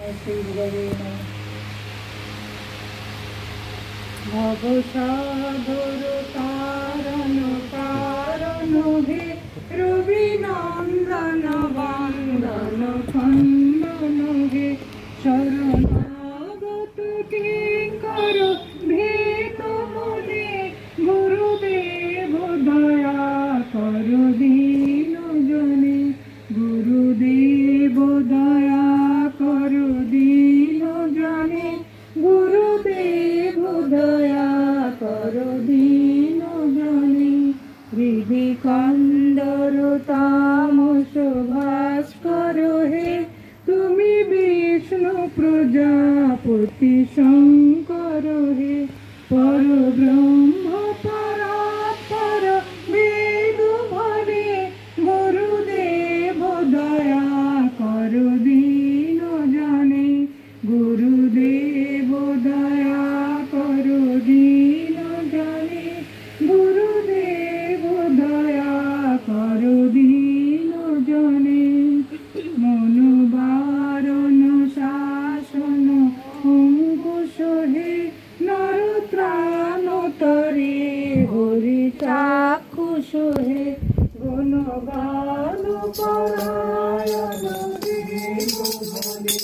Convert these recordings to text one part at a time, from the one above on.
श्री गुरवे नमः। भव सागर तारण कारण हे रवि नंदन वंदन खंडन हे शरणागत किंकर भेद मुनि गुरुदेव दया कर दीन जने गुरुदेव दया कर दीन जने गुरुदेव दया कर दीन जने हृदि कंदर तामस भास्कर हे तुमी विष्णु प्रजापति शंकर हे पर ब्रह्म परात्पर वेद भरे गुरुदेव दया कर दीन जने गुरुदेव दया कर दीन जने गुरुदेव दया कर दीन जने मन बारण शासन अंकुश हे नर त्राण तरे हरि चाक्षुष हे गुणगान परायण देव भले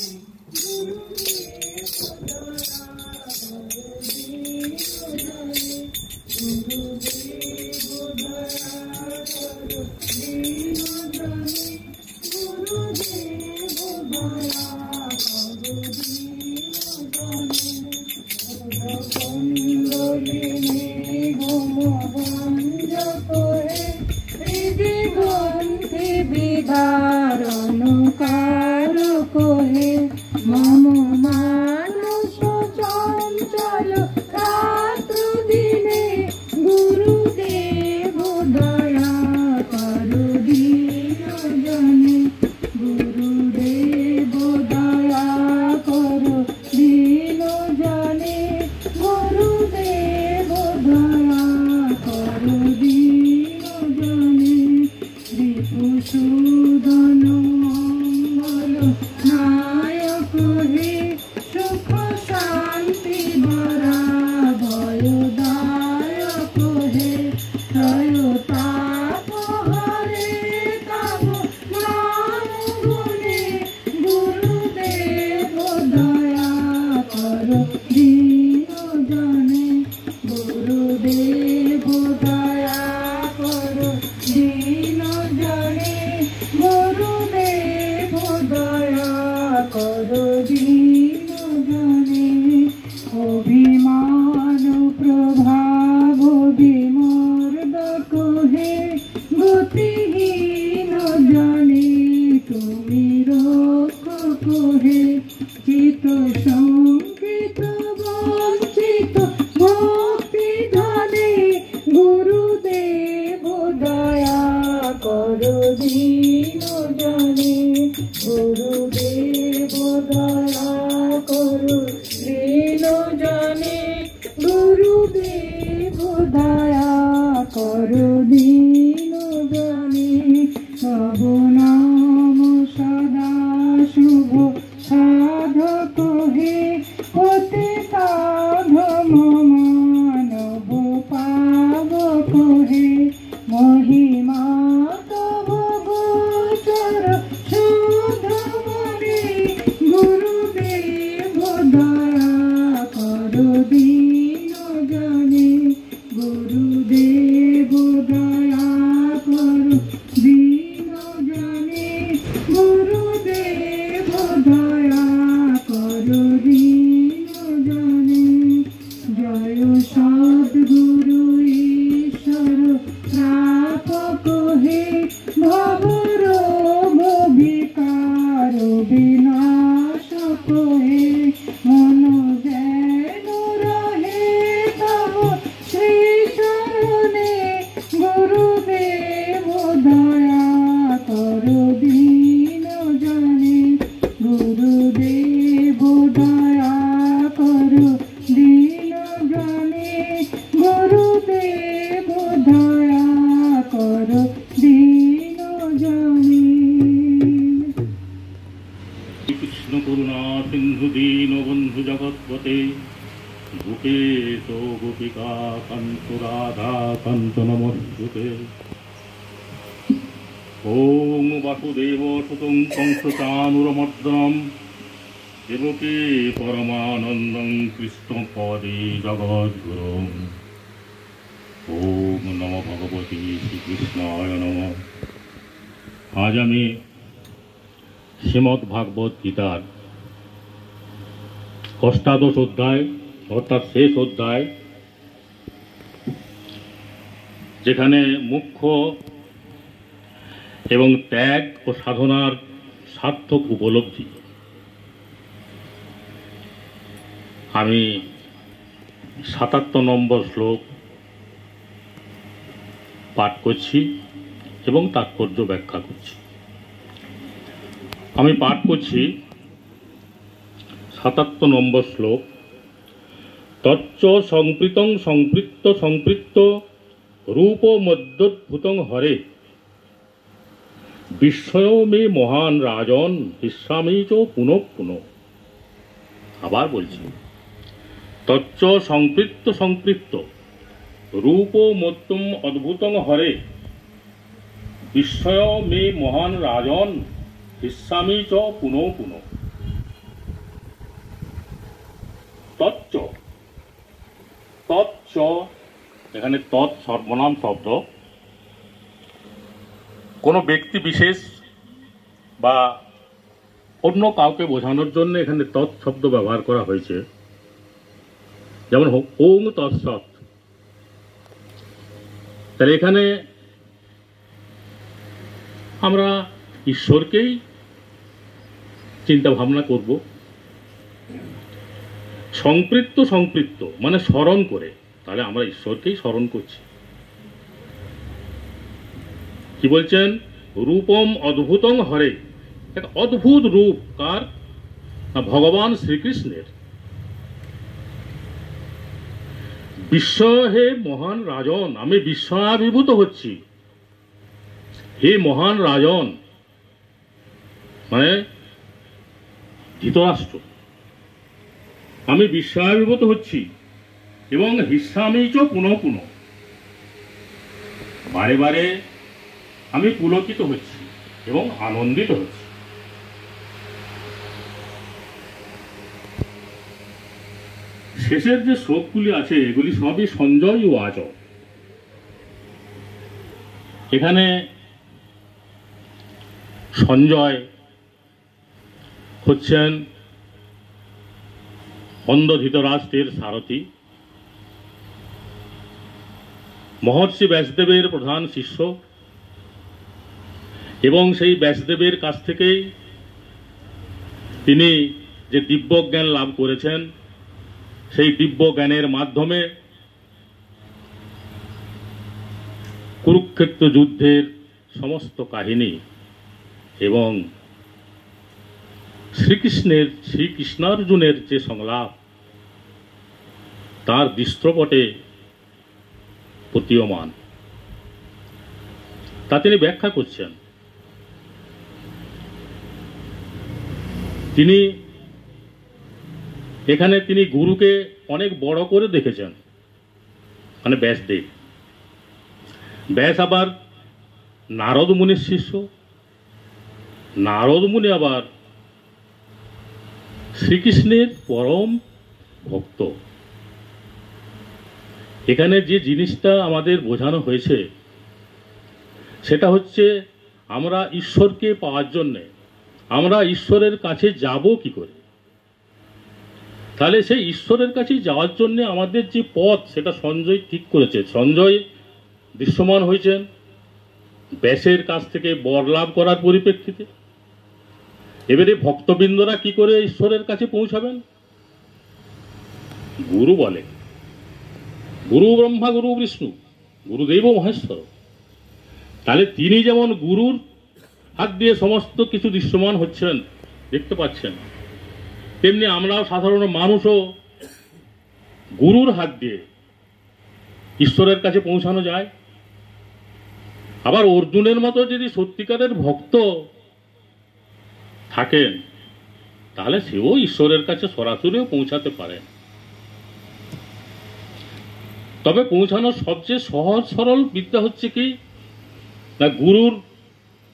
विधारण कारक हे मम मानस चंचल रात्र दिने गुरुदेव दया कर दीन जने गुरुदेव दया कर दीन जने गुरुदेव दया कर दीन जने रिपुसूदन मंगल नायक हे सुख शांति बरा भयदायक हे त्रयोताप हरे तब नाम गुणे गुरुदेव दया कर दीन जने गुरुदेव दया कर दीन जने गुरुदेव दया कर दीन जने अभिमान प्रभाव विमर्दक हे गतिहीन जने तुमी रक्षक हे चित संकित वंचित भक्ति धने गुरुदेव दया कर दीन जने गुरुदेव दया कर दीन जने गुरुदेव दया कर दीन जने सब नाम सदा शुभ साधक हे होते साधम मानव पावक हे महिमा तव गोचर शुद्ध मणि गुरुदेव दया कर दीन जने गुरुदेव दया कर दीन जने गुरुदेव दया कर दीन जने जय सद्गुरु ईश्वर प्रापक हे भवरोग विकार विनाशक हे मन जैन रहे तब श्री चरणे गुरुदेव दया कर दीन जने गुरुदेव दया कर दीन जने गुरुदेव दया कर दीन जने। कृष्ण करुणा সিন্ধু দীন বন্ধু জগৎপতে গোপেশ গোপিকা কান্ত রাধা কান্ত নমস্তুতে। ওম বাসুদেব সুতং কংসচানুরমর্দনম দেবকী পরমানন্দং কৃষ্ণ পদে জগদ্গুরুম। ওম নমো ভগবতী শ্রীকৃষ্ণায় নমঃ। আজ আমি শ্রীমদ্ ভাগবত গীতার অষ্টাদশ অধ্যায় অর্থাৎ শেষ অধ্যায়, যেখানে মুখ্য এবং ত্যাগ ও সাধনার সার্থক উপলব্ধি, আমি ৭৭ নম্বর শ্লোক পাঠ করছি এবং তাৎপর্য ব্যাখ্যা করছি। আমি পাঠ করছি ৭৭ নম্বর শ্লোক। তচ্চ সংপৃতং সম্পৃক্ত রূপ মধ্যদ্ভুতং হরে বিস্ময় মে মহান রাজন হিস্যামি চ পুনঃ পুনঃ। আবার বলছি, তচ্চ সংপৃক্ত রূপ মধ্যম অদ্ভুতং হরে বিস্ময় মে মহান রাজন হিস্যামি চ পুনঃ পুনঃ। তচ্চ তচ্চ, এখানে তৎ সর্বনাম শব্দ, কোনো ব্যক্তি বিশেষ বা অন্য কাউকে বোঝানোর জন্য এখানে তৎ শব্দ ব্যবহার করা হয়েছে। যেমন ওং তৎসৎ, তাহলে এখানে আমরা ঈশ্বরকেই চিন্তা ভাবনা করব। সম্পৃক্ত মানে স্মরণ করে, তাহলে আমরা ঈশ্বরকেই স্মরণ করছি। কি বলছেন? রূপম অদ্ভুতং হরে, এক অদ্ভুত রূপ কার? না, ভগবান শ্রীকৃষ্ণের। বিস্ময় হে মহান রাজন, আমি বিস্ময়াভিভূত হচ্ছি। হে মহান রাজন মানে ধৃতরাষ্ট্র, আমি বিস্ময়াভিভূত হচ্ছি এবং হিস্যামি চ পুনঃ পুনঃ, বারে বারে আমি পুলকিত হচ্ছি এবং আনন্দিত হচ্ছি। শেষের যে শ্লোকগুলি আছে এগুলি সবই সঞ্জয় ও আজ। এখানে সঞ্জয় হচ্ছেন অন্ধ ধৃতরাষ্ট্রের সারথি, মহর্ষি ব্যাসদেবের প্রধান শিষ্য, এবং সেই ব্যাসদেবের কাছ থেকেই তিনি যে দিব্য জ্ঞান লাভ করেছেন, সেই দিব্য জ্ঞানের মাধ্যমে কুরুক্ষেত্র যুদ্ধের সমস্ত কাহিনী এবং শ্রীকৃষ্ণার্জুনের যে সংলাপ তার দৃশ্যপটে প্রতীয়মান, তা তিনি ব্যাখ্যা করছেন। তিনি এখানে তিনি গুরুকে অনেক বড় করে দেখেছেন, মানে ব্যাসদেব। ব্যাস আবার নারদ মুনির শিষ্য, নারদ মুনি আবার শ্রীকৃষ্ণের পরম ভক্ত। এখানে যে জিনিসটা আমাদের বোঝানো হয়েছে সেটা হচ্ছে আমরা ঈশ্বরকে পাওয়ার জন্যে আমরা ঈশ্বরের কাছে যাব কি করে। তাহলে সেই ঈশ্বরের কাছে যাওয়ার জন্য আমাদের যে পথ সেটা সঞ্জয় ঠিক করেছে। সঞ্জয় দৃশ্যমান হয়েছেন ব্যাসের কাছ থেকে বর লাভ করার পরিপ্রেক্ষিতে। এবারে ভক্তবৃন্দরা কি করে ঈশ্বরের কাছে পৌঁছাবেন? গুরু বলে, গুরু ব্রহ্মা গুরু বিষ্ণু গুরুদেব মহেশ্বর। তাহলে তিনি যেমন গুরুর হাত দিয়ে সমস্ত কিছু দৃশ্যমান হচ্ছেন, দেখতে পাচ্ছেন, তেমনি আমরাও সাধারণ মানুষও গুরুর হাত দিয়ে ঈশ্বরের কাছে পৌঁছানো যায়। আবার অর্জুনের মতো যদি সত্যিকারের ভক্ত থাকেন তাহলে সেও ঈশ্বরের কাছে সরাসরিও পৌঁছাতে পারে। তবে পৌঁছানোর সবচেয়ে সহজ সরল বিদ্যা হচ্ছে কি না, গুরুর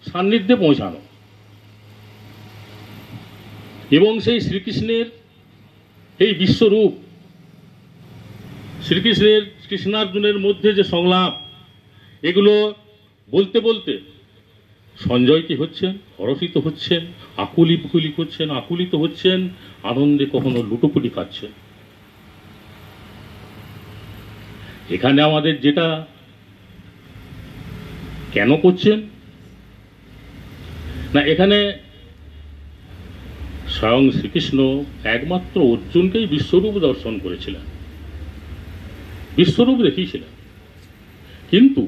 সান্নিধ্যে পৌঁছানো এবং সেই শ্রীকৃষ্ণের এই বিশ্বরূপ, শ্রীকৃষ্ণের কৃষ্ণার্জুনের মধ্যে যে সংলাপ, এগুলো বলতে বলতে সঞ্জয় কি হচ্ছেন, হরষিত হচ্ছেন, আকুলি করছেন, আকুলিত হচ্ছেন, আনন্দে কখনো লুটোপুটি খাচ্ছেন। এখানে আমাদের যেটা কেন করছেন না, এখানে স্বয়ং শ্রীকৃষ্ণ একমাত্র অর্জুনকেই বিশ্বরূপ দর্শন করেছিলেন, বিশ্বরূপ দেখিয়েছিলেন, কিন্তু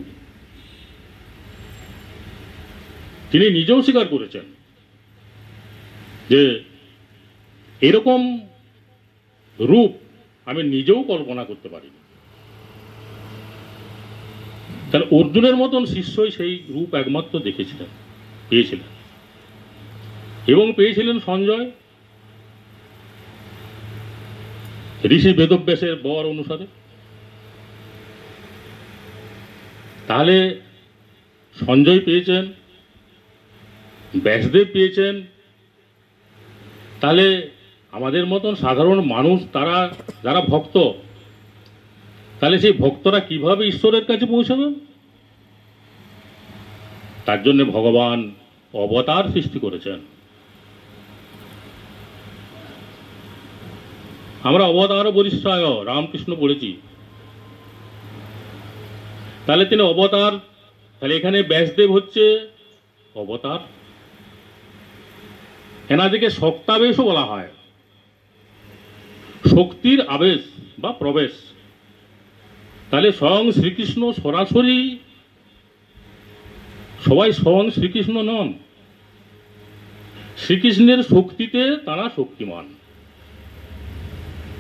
তিনি নিজেও স্বীকার করেছেন যে এরকম রূপ আমি নিজেও কল্পনা করতে পারিনি। তাহলে অর্জুনের মতন শিষ্যই সেই রূপ একমাত্র দেখেছিলেন, পেয়েছিলেন, এবং পেয়েছিলেন সঞ্জয় ঋষি বেদব্যাসের বর অনুসারে। তাহলে সঞ্জয় পেয়েছেন, ব্যাসদেব পেয়েছেন, তাহলে আমাদের মতন সাধারণ মানুষ, তারা যারা ভক্ত, তাহলে সেই ভক্তরা কিভাবে ঈশ্বরের কাছে পৌঁছাবেন? তার জন্য ভগবান অবতার সৃষ্টি করেছেন। আমরা অবতার বরিষ্ঠায় রামকৃষ্ণ পড়েছি, তাহলে তিনি অবতার, তাহলে এখানে ব্যাসদেব হচ্ছে অবতার। এনাদিকে শক্তাবেশও বলা হয়, শক্তির আবেশ বা প্রবেশ। তাহলে স্বয়ং শ্রীকৃষ্ণ সরাসরি, সবাই স্বয়ং শ্রীকৃষ্ণ নন, শ্রীকৃষ্ণের শক্তিতে তারা শক্তিমান।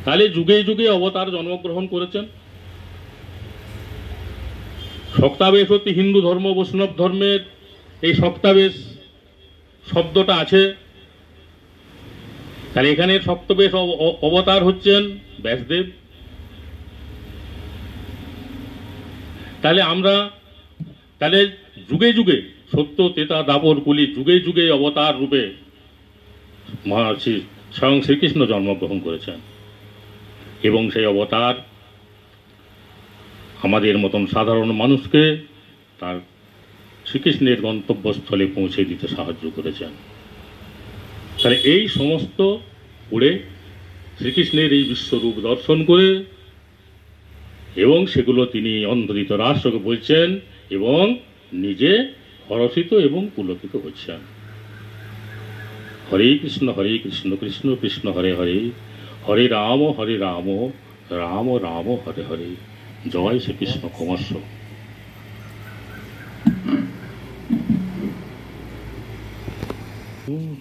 তাহলে যুগে যুগে অবতার জন্মগ্রহণ করেছেন। শক্তাবেশ হচ্ছে হিন্দু ধর্ম, বৈষ্ণব ধর্মের এই শক্তাবেশ শব্দটা আছে। তাহলে এখানে সপ্তবেশ অবতার হচ্ছেন ব্যাসদেব। তাহলে আমরা তাহলে যুগে যুগে সত্য তেতা দাপর কলি যুগে যুগে অবতার রূপে মহর্ষি স্বয়ং শ্রীকৃষ্ণ জন্মগ্রহণ করেছেন, এবং সেই অবতার আমাদের মতন সাধারণ মানুষকে তার শ্রীকৃষ্ণের গন্তব্যস্থলে পৌঁছে দিতে সাহায্য করেছেন। তাহলে এই সমস্ত পড়ে শ্রীকৃষ্ণের এই বিশ্বরূপ দর্শন করে, এবং সেগুলো তিনি অন্ধৃত রাষ্ট্রকে বলছেন এবং নিজে হরষিত এবং পুলকিত হচ্ছেন। হরে কৃষ্ণ কৃষ্ণ কৃষ্ণ হরে হরে, হরে রাম রাম রাম হরে হরে। জয় শ্রীকৃষ্ণ ক্রমশ।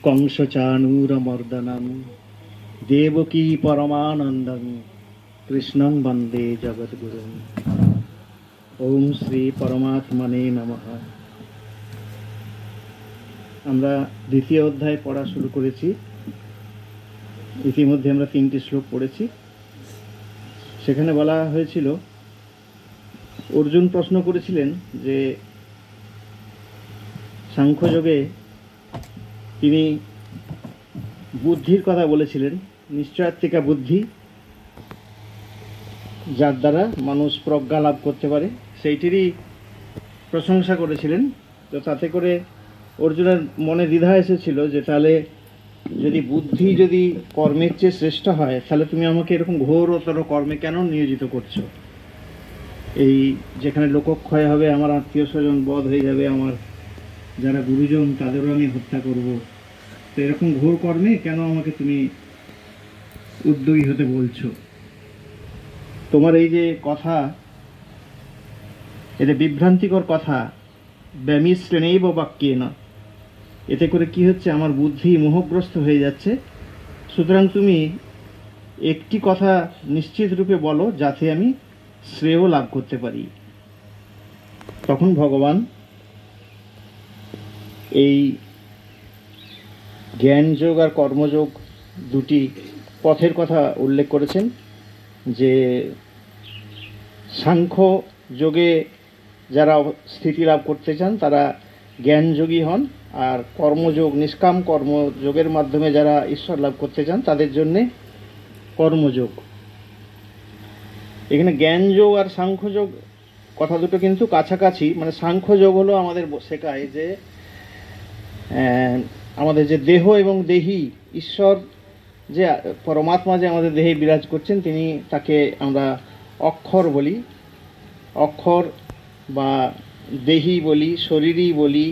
कंसचाणूरमर्दनं देवकी परमानन्दं कृष्णं वन्दे जगद्गुरुम्। ओम श्री परमात्मने नमः। আমরা দ্বিতীয় অধ্যায় পড়া শুরু করেছি। ইতিমধ্যে আমরা 3টি শ্লোক পড়েছি। সেখানে বলা হয়েছিল, অর্জুন প্রশ্ন করেছিলেন যে সাংখ্যযোগে তিনি বুদ্ধির কথা বলেছিলেন, নিশ্চয়াত্মিকা বুদ্ধি, যার দ্বারা মানুষ প্রজ্ঞা লাভ করতে পারে, সেইটিরই প্রশংসা করেছিলেন। তো তাতে করে অর্জুনের মনে দ্বিধা এসেছিল যে তাহলে যদি বুদ্ধি যদি কর্মের চেয়ে শ্রেষ্ঠ হয়, তাহলে তুমি আমাকে এরকম ঘোরতর কর্মে কেন নিয়োজিত করছো? এই যেখানে লোকক্ষয় হবে, আমার আত্মীয় স্বজন বধ হয়ে যাবে, আমার যারা গুরুজন তাদেরও আমি হত্যা করব, তো এরকম ঘোর কর্মে কেন আমাকে তুমি উদ্যোগী হতে বলছো? তোমার এই যে কথা, এটা বিভ্রান্তিকর কথা, ব্যামিশ্রেণৈব বাক্যেন, এতে করে কি হচ্ছে, আমার বুদ্ধি মোহগ্রস্ত হয়ে যাচ্ছে। সুতরাং তুমি একটি কথা নিশ্চিত রূপে বলো, যাতে আমি শ্রেয় লাভ করতে পারি। তখন ভগবান এই জ্ঞানযোগ আর কর্মযোগ দুটি পথের কথা উল্লেখ করেছেন, যে সাংখ্য যোগে যারা স্থিতি লাভ করতে চান তারা জ্ঞানযোগী হন, আর কর্মযোগ নিষ্কাম কর্মযোগের মাধ্যমে যারা ঈশ্বর লাভ করতে চান তাদের জন্যে কর্মযোগ। এখানে জ্ঞানযোগ আর সাংখ্যযোগ কথা দুটো কিন্তু কাছাকাছি। মানে সাংখ্যযোগ হলো আমাদের শেখায় যে আমাদের যে দেহ এবং দেহি ঈশ্বর, যে পরমাত্মা যে আমাদের দেহে বিরাজ করছেন, তিনি তাকে আমরা অক্ষর বলি, অক্ষর বা দেহি বলি, শরীরই বলি,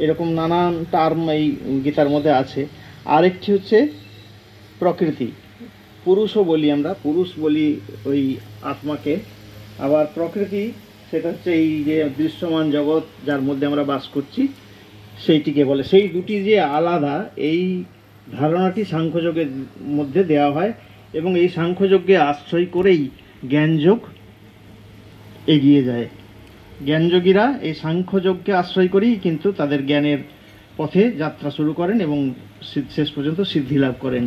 এরকম নানান টার্ম এই গীতার মধ্যে আছে। আরেকটি হচ্ছে প্রকৃতি, পুরুষও বলি আমরা, পুরুষ বলি ওই আত্মাকে। আবার প্রকৃতি সেটা হচ্ছে এই যে দৃশ্যমান জগৎ যার মধ্যে আমরা বাস করছি সেইটিকে বলে। সেই দুটি যে আলাদা, এই ধারণাটি সাংখ্যযোগের মধ্যে দেওয়া হয়, এবং এই সাংখ্যযোগকে আশ্রয় করেই জ্ঞানযোগ এগিয়ে যায়। জ্ঞানযোগীরা এই সাংখ্যযোগকে আশ্রয় করেই কিন্তু তাদের জ্ঞানের পথে যাত্রা শুরু করেন এবং শেষ পর্যন্ত সিদ্ধি লাভ করেন।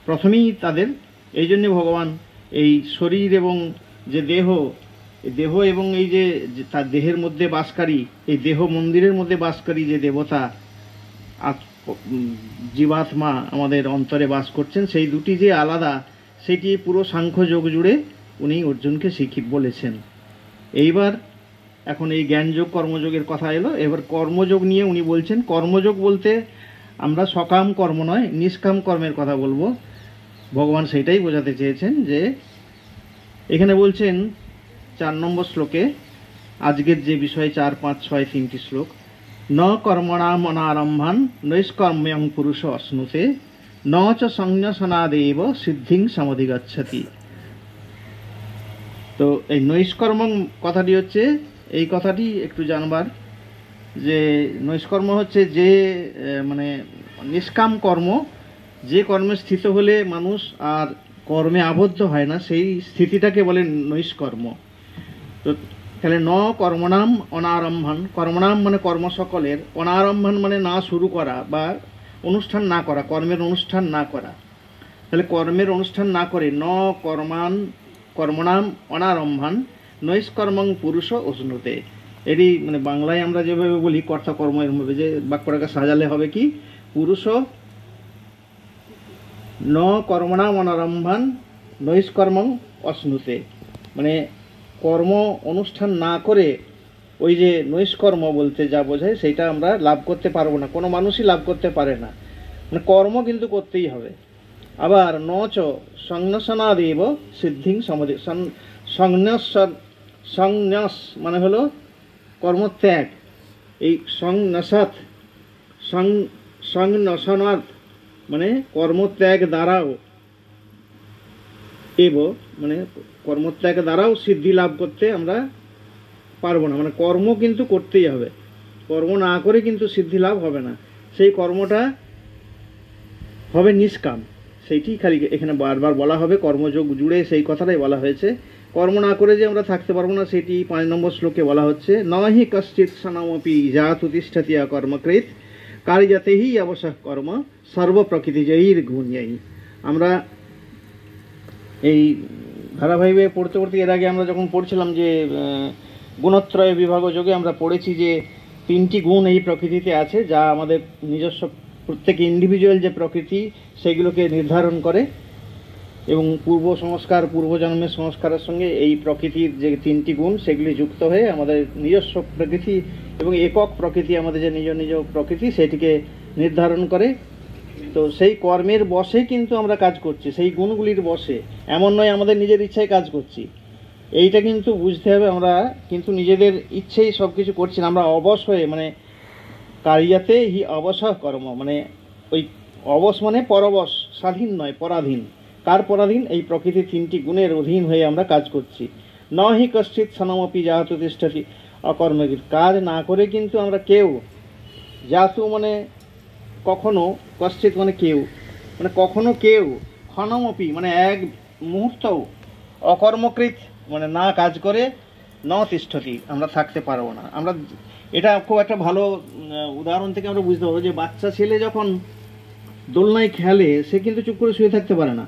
প্রথমেই তাদের এই জন্যে ভগবান এই শরীর এবং যে দেহ এবং এই যে তার দেহের মধ্যে বাসকারী, এই দেহ মন্দিরের মধ্যে বাসকারী যে দেবতা জীবাত্মা আমাদের অন্তরে বাস করছেন, সেই দুটি যে আলাদা, সেটি পুরো সাংখ্যযোগ জুড়ে উনি অর্জুনকে বলেছেন। এইবার এখন এই জ্ঞানযোগ কর্মযোগের কথা এলো, এবার কর্মযোগ নিয়ে উনি বলছেন। কর্মযোগ বলতে আমরা সকাম কর্ম নয়, নিষ্কাম কর্মের কথা বলবো। ভগবান সেটাই বোঝাতে চেয়েছেন, যে এখানে বলছেন 4 নম্বর শ্লোকে, আজকের যে বিষয় 4, 5, 6 তিনটি শ্লোক, ন কর্মণাম অনারম্ভান নৈষ্কর্ম্যং পুরুষ অশ্নুতে ন চ সংন্যাসনাদেব সিদ্ধিং সমধিগচ্ছতি। তো এই নৈষ্কর্মং কথাটি হচ্ছে, এই কথাটি একটু জানবার, যে নৈষ্কর্ম হচ্ছে যে মানে নিষ্কাম কর্ম, যে কর্মে স্থিত হলে মানুষ আর কর্মে আবদ্ধ হয় না, সেই স্থিতিটাকে বলে নৈষ্কর্ম। তো তাহলে ন কর্মনাম অনারম্ভান, কর্মনাম মানে কর্ম সকলের, অনারম্ভান মানে না শুরু করা বা অনুষ্ঠান না করা, কর্মের অনুষ্ঠান না করা। তাহলে কর্মের অনুষ্ঠান না করে ন কর্মনাম অনারম্ভান নৈষ্কর্মং পুরুষ অশ্নুতে। এটি মানে বাংলায় আমরা যেভাবে বলি কর্তা কর্ম, এরভাবে যে বাক্যটাকে সাজালে হবে কি, পুরুষ ন কর্মণাম অনারম্ভান নৈষ্কর্মং অশ্নুতে, মানে কর্ম অনুষ্ঠান না করে ওই যে নৈষ্কর্ম বলতে যা বোঝায় সেইটা আমরা লাভ করতে পারবো না, কোনো মানুষই লাভ করতে পারে না। মানে কর্ম কিন্তু করতেই হবে। আবার নচ সংন্যাসনাদেব সিদ্ধিং সমধি, সংন্যাস মানে হলো কর্মত্যাগ, এই সংন্যাসনাৎ মানে কর্মত্যাগ দ্বারাও, মানে কর্মত্যাগ দ্বারাও সিদ্ধি লাভ করতে আমরা পারবো না। মানে কর্ম কিন্তু করতেই হবে, কর্ম না করে কিন্তু সিদ্ধি লাভ হবে না। সেই কর্মটা হবে নিষ্কাম, সেইটি খালি এখানে বারবার বলা হবে। কর্মযোগ জুড়ে সেই কথাটাই বলা হয়েছে। কর্ম না করে যে আমরা থাকতে পারবো না, সেটি 5 নম্বর শ্লোকে বলা হচ্ছে, নহি কশ্চিৎ সনমপি জাতু তিষ্ঠতি কর্মকৃত কার্যতেহি অবশ্যক কর্ম সর্বপ্রকৃতিজয়ীর গুণ্যই। আমরা এই ধারাবাহিকভাবে পড়তে পড়তে এর আগে আমরা যখন পড়ছিলাম যে গুণত্রয় বিভাগ যোগে আমরা পড়েছি যে 3টি গুণ এই প্রকৃতিতে আছে, যা আমাদের নিজস্ব প্রত্যেক ইন্ডিভিজুয়াল যে প্রকৃতি সেগুলোকে নির্ধারণ করে, এবং পূর্বজন্মের সংস্কারের সঙ্গে এই প্রকৃতির যে 3টি গুণ সেগুলি যুক্ত হয়ে আমাদের নিজস্ব প্রকৃতি এবং একক প্রকৃতি, আমাদের যে নিজ নিজ প্রকৃতি, সেটিকে নির্ধারণ করে। তো সেই কর্মের বশে কিন্তু আমরা কাজ করছি, সেই গুণগুলির বশে, এমন নয় আমাদের নিজের ইচ্ছায় কাজ করছি। এইটা কিন্তু বুঝতে হবে, আমরা কিন্তু নিজেদের ইচ্ছেই সব কিছু করছি না, আমরা অবশ হয়ে, মানে কার্যাতে হি অবসর কর্ম, মানে ওই অবশ মানে পরবশ, স্বাধীন নয়, পরাধীন। কার পরাধীন? এই প্রকৃতির 3টি গুণের অধীন হয়ে আমরা কাজ করছি। ন হি কশ্চিৎ সনমপি জাতু তিষ্ঠতি অকর্মকৃত, কাজ না করে কিন্তু আমরা কেউ, জাতু মানে কখনো, কশ্চিৎ মানে কেউ, মানে কখনো কেউ, ক্ষণমপি মানে এক মুহূর্তও, অকর্মকৃত মানে না কাজ করে, ন তিষ্ঠতি আমরা থাকতে পারবো না। আমরা এটা খুব একটা ভালো উদাহরণ থেকে আমরা বুঝতে পারবো যে বাচ্চা ছেলে যখন দোলনায় খেলে, সে কিন্তু চুপ করে শুয়ে থাকতে পারে না।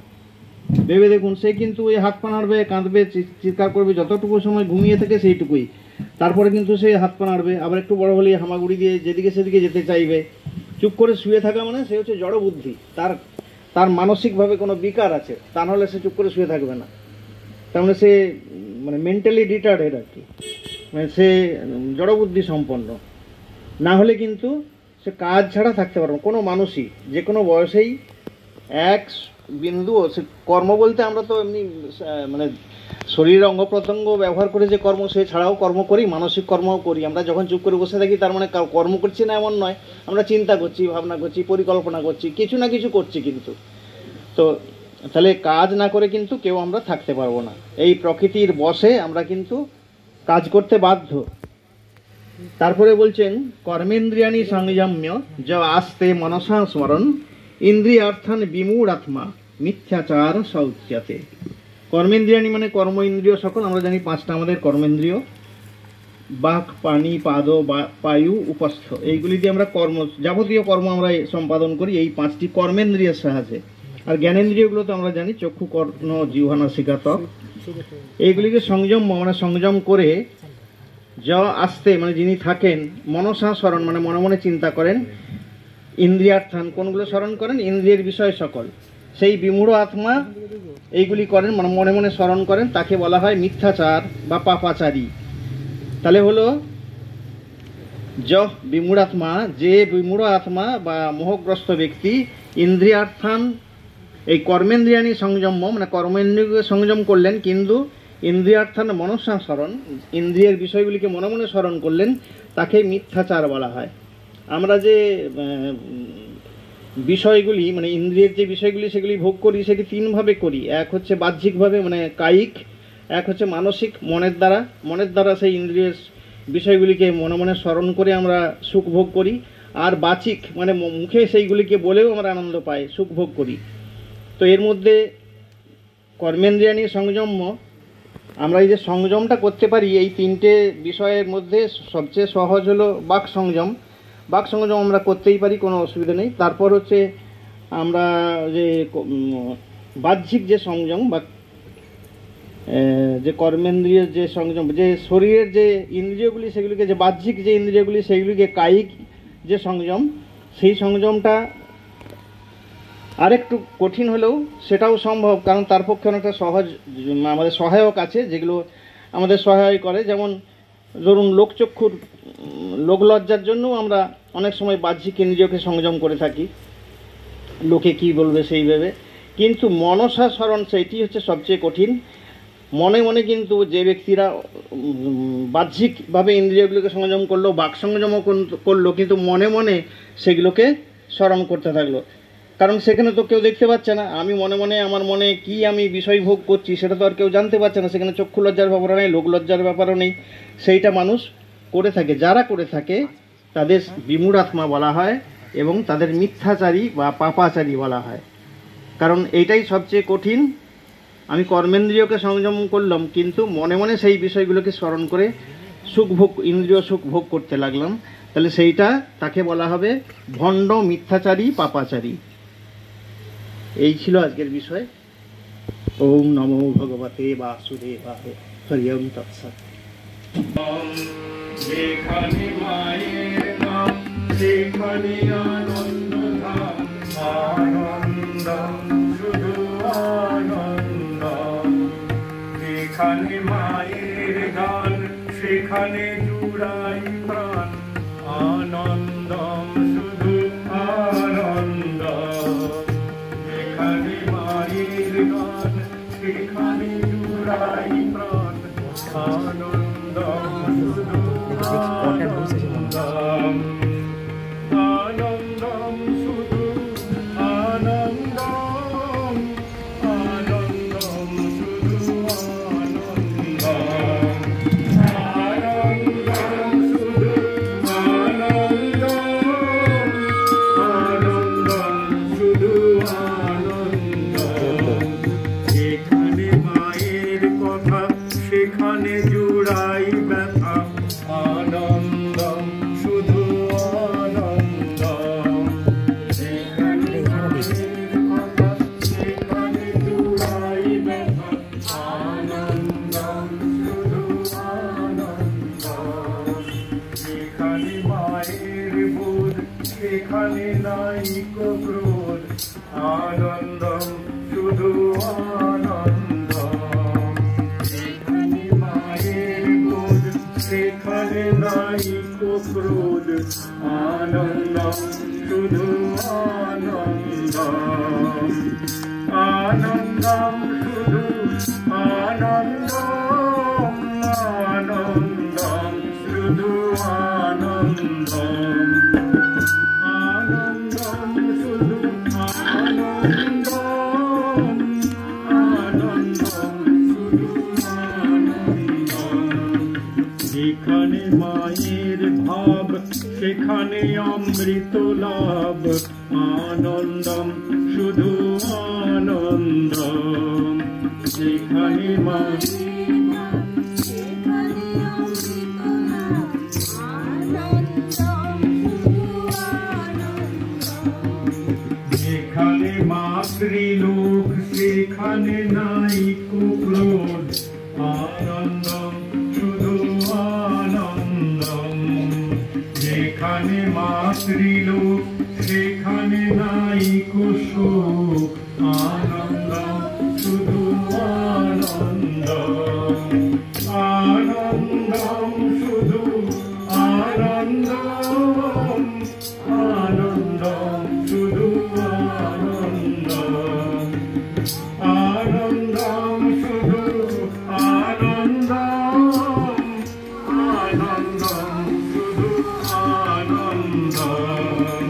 ভেবে দেখুন, সে কিন্তু ওই হাত পা নাড়বে, কাঁদবে, চিৎকার করবে, যতটুকু সময় ঘুমিয়ে থাকে সেইটুকুই। তারপরে কিন্তু সে হাত পা নাড়বে, আবার একটু বড় হলে হামাগুড়ি দিয়ে যেদিকে সেদিকে যেতে চাইবে। চুপ করে শুয়ে থাকা মানে সে হচ্ছে জড় বুদ্ধি, তার মানসিকভাবে কোনো বিকার আছে, তা নাহলে সে চুপ করে শুয়ে থাকবে না। তার মানে সে মানে মেন্টালি রিটার্ডেড আর কি, মানে সে জড়বুদ্ধি সম্পন্ন। না হলে কিন্তু সে কাজ ছাড়া থাকতে পারবে। কোনো মানুষই যে কোনো বয়সেই এক বিন্দুও সে কর্ম বলতে আমরা তো এমনি মানে শরীরের অঙ্গ প্রত্যঙ্গ ব্যবহার করে যে কর্ম, সে ছাড়াও কর্ম করি, মানসিক কর্মও করি। আমরা যখন চুপ করে বসে থাকি তার মানে কর্ম করছি না এমন নয়, আমরা চিন্তা করছি, ভাবনা করছি, পরিকল্পনা করছি, কিছু না কিছু করছি। কিন্তু তো তাহলে কাজ না করে কিন্তু কেউ আমরা থাকতে পারবো না। এই প্রকৃতির বশে আমরা কিন্তু কাজ করতে বাধ্য। তারপরে বলছেন কর্মেন্দ্রিয়ানি সংযম্য য আস্তে মনসা স্মরণ ইন্দ্রিয়ার্থান বিমূঢ় আত্মা মিথ্যাচার শৌচ্যতে। কর্মেন্দ্রিয়ানি মানে কর্ম ইন্দ্রিয় সকল। আমরা জানি পাঁচটা আমাদের কর্মেন্দ্রিয়, বাক, পানি, পাদ, বায়ু, উপস্থ। এইগুলি দিয়ে আমরা যাবতীয় কর্ম আমরা সম্পাদন করি এই পাঁচটি কর্মেন্দ্রিয়ের সাহায্যে। আর জ্ঞানেন্দ্রিয়গুলো তো আমরা জানি চক্ষু, কর্ণ, জিহ্বা, নাসিকা, ত্বক। এইগুলিকে সংযম করে য আস্তে মানে যিনি থাকেন, মনসা স্মরণ মানে মনে মনে চিন্তা করেন, ইন্দ্রিয়ার্থান কোনগুলো স্মরণ করেন, ইন্দ্রিয়ের বিষয় সকল, সেই বিমূঢ় আত্মা এইগুলি করেন মানে মনে মনে স্মরণ করেন, তাকে বলা হয় মিথ্যাচার বা পাপাচারী। তাহলে হলো বিমূঢ় আত্মা, যে বিমূঢ় আত্মা বা মোহগ্রস্ত ব্যক্তি ইন্দ্রিয়ার্থান এই কর্মেন্দ্রিয়ানি সংযম মানে কর্মেন্দ্রিয়কে সংযম করলেন, কিন্তু ইন্দ্রিয়ার্থান মনসা স্মরণ ইন্দ্রিয়ের বিষয়গুলিকে মনে মনে স্মরণ করলেন, তাকে মিথ্যাচার বলা হয়। আমরা যে বিষয়গুলি মানে ইন্দ্রিয়ের যে বিষয়গুলি সেগুলি ভোগ করি, সেটি তিনভাবে করি। এক হচ্ছে বাহ্যিকভাবে মানে কায়িক, এক হচ্ছে মানসিক মনের দ্বারা সেই ইন্দ্রিয়ের বিষয়গুলিকে মনে মনে স্মরণ করে আমরা সুখ ভোগ করি, আর বাচিক মানে মুখে সেইগুলিকে বলেও আমরা আনন্দ পাই, সুখ ভোগ করি। তো এর মধ্যে কর্মেন্দ্রিয়ানি সংযম্য, আমরা এই যে সংযমটা করতে পারি এই তিনটে বিষয়ের মধ্যে সবচেয়ে সহজ হলো বাক সংযম। বাক সংযম আমরা করতেই পারি, কোনো অসুবিধা নেই। তারপর হচ্ছে আমরা যে বাহ্যিক যে সংযম বা যে কর্মেন্দ্রিয়ের যে সংযম, যে শরীরের যে ইন্দ্রিয়গুলি সেগুলিকে, যে বাহ্যিক যে ইন্দ্রিয়গুলি সেগুলিকে কায়িক যে সংযম, সেই সংযমটা আরেকটু কঠিন হলেও সেটাও সম্ভব, কারণ তার পক্ষে অনেকটা সহজ আমাদের সহায়ক আছে যেগুলো আমাদের সহায় করে। যেমন ধরুন লোকচক্ষুর লোকলজ্জার জন্য আমরা অনেক সময় বাহ্যিক ইন্দ্রিয়কে সংযম করে থাকি, লোকে কি বলবে সেই ভেবে। কিন্তু মনসা স্মরণ সেইটি হচ্ছে সবচেয়ে কঠিন। মনে মনে কিন্তু যে ব্যক্তিরা বাহ্যিকভাবে ইন্দ্রিয়গুলোকে সংযম করলো, বাক সংযমও করলো, কিন্তু মনে মনে সেগুলোকে স্মরণ করতে থাকলো, কারণ সেখানে তো কেউ দেখতে পাচ্ছে না। আমি মনে মনে আমার মনে কি আমি বিষয় ভোগ করছি সেটা তো আর কেউ জানতে পারছে না। সেখানে চক্ষু লজ্জার ব্যাপারও নেই, লোক লজ্জার ব্যাপারও নেই। সেইটা মানুষ করে থাকে, যারা করে থাকে তাদের বিমূঢ় আত্মা বলা হয় এবং তাদের মিথ্যাচারী বা পাপাচারী বলা হয়। কারণ এইটাই সবচেয়ে কঠিন। আমি কর্মেন্দ্রিয়কে সংযম করলাম, কিন্তু মনে মনে সেই বিষয়গুলোকে স্মরণ করে সুখ ভোগ, ইন্দ্রিয় সুখ ভোগ করতে লাগলাম, তাহলে সেইটা তাকে বলা হবে ভণ্ড, মিথ্যাচারী, পাপাচারী। এই ছিল আজকের বিষয়। ওম নমো ভগবতে বাসুদেবায়। হরি ওম তৎসৎ। যেখানে মায়ের নাম সেখানে আনন্দ ধাম, আনন্দ শুধু আনন্দ। যেখানে মায়ের গান সেখানে জুড়াই প্রাণ, আনন্দ শুধু আনন্দ। যেখানে মায়ের গান সেখানে জুড়াই প্রাণ, আনন্দ শুধু আনন্দম, আনন্দম শুধু আনন্দম, আনন্দম শুধু আনন্দম, আনন্দম শুধু আনন্দম, আনন্দম শুধু আনন্দম। যেখানে মায়ের কথা সেখানে জুড়াই ব্যথা, আনন্দম শুধু আনন্দম শুধু আনন্দম আনন্দম শুধু আনন্দম আনন্দম শুধু আনন্দম আনন্দম শুধু আনন্দম আনন্দম শুধু আনন্দম যেখানে মায়ের ভাব সেখানে অমৃত লাভ আনন্দম শুধু আনন্দম যেখানে যেখানে মাতৃলোক সেখানে নাই ক্রোধ আনন্দম শুধু আনন্দম যেখানে মাতৃলোক সেখানে নাই শোক আনন্দম শুধু আনন্দম আনন্দম শুধু আনন্দম আনন্দম শুধু আনন্দম আনন্দম শুধু আনন্দম আনন্দম শুধু আনন্দম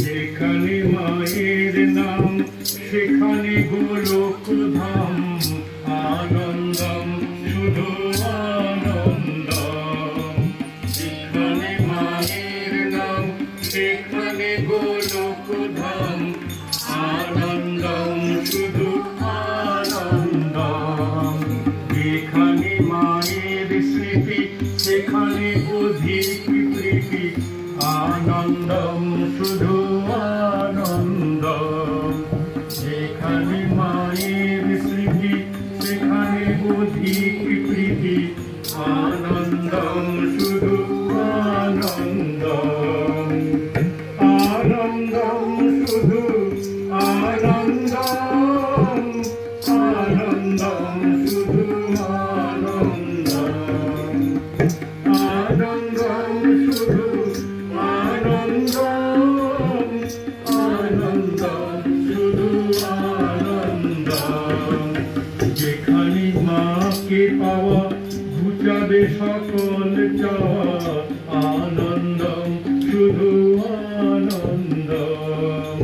যেখানে মায়ের নাম সেখানে গোলক ধাম আনন্দম শুধু আনন্দম যেখানে মায়ের নাম সেখানে গোলক ধাম আনন্দম শুধু আনন্দম যেখানে মায়ের স্মৃতি সেখানে অধিক প্রীতি আনন্দম শুধু আনন্দম যেখানে মায়ের স্মৃতি সেখানে অধিক প্রীতি আনন্দম শুধু আনন্দম আনন্দম শুধু আনন্দম আনন্দম শুধু আনন্দম আনন্দম শুধু আনন্দম আনন্দম শুধু আনন্দম যেখানে মাকে পাওয়া ঘুচাবে সকল চাওয়া আনন্দম শুধু আনন্দম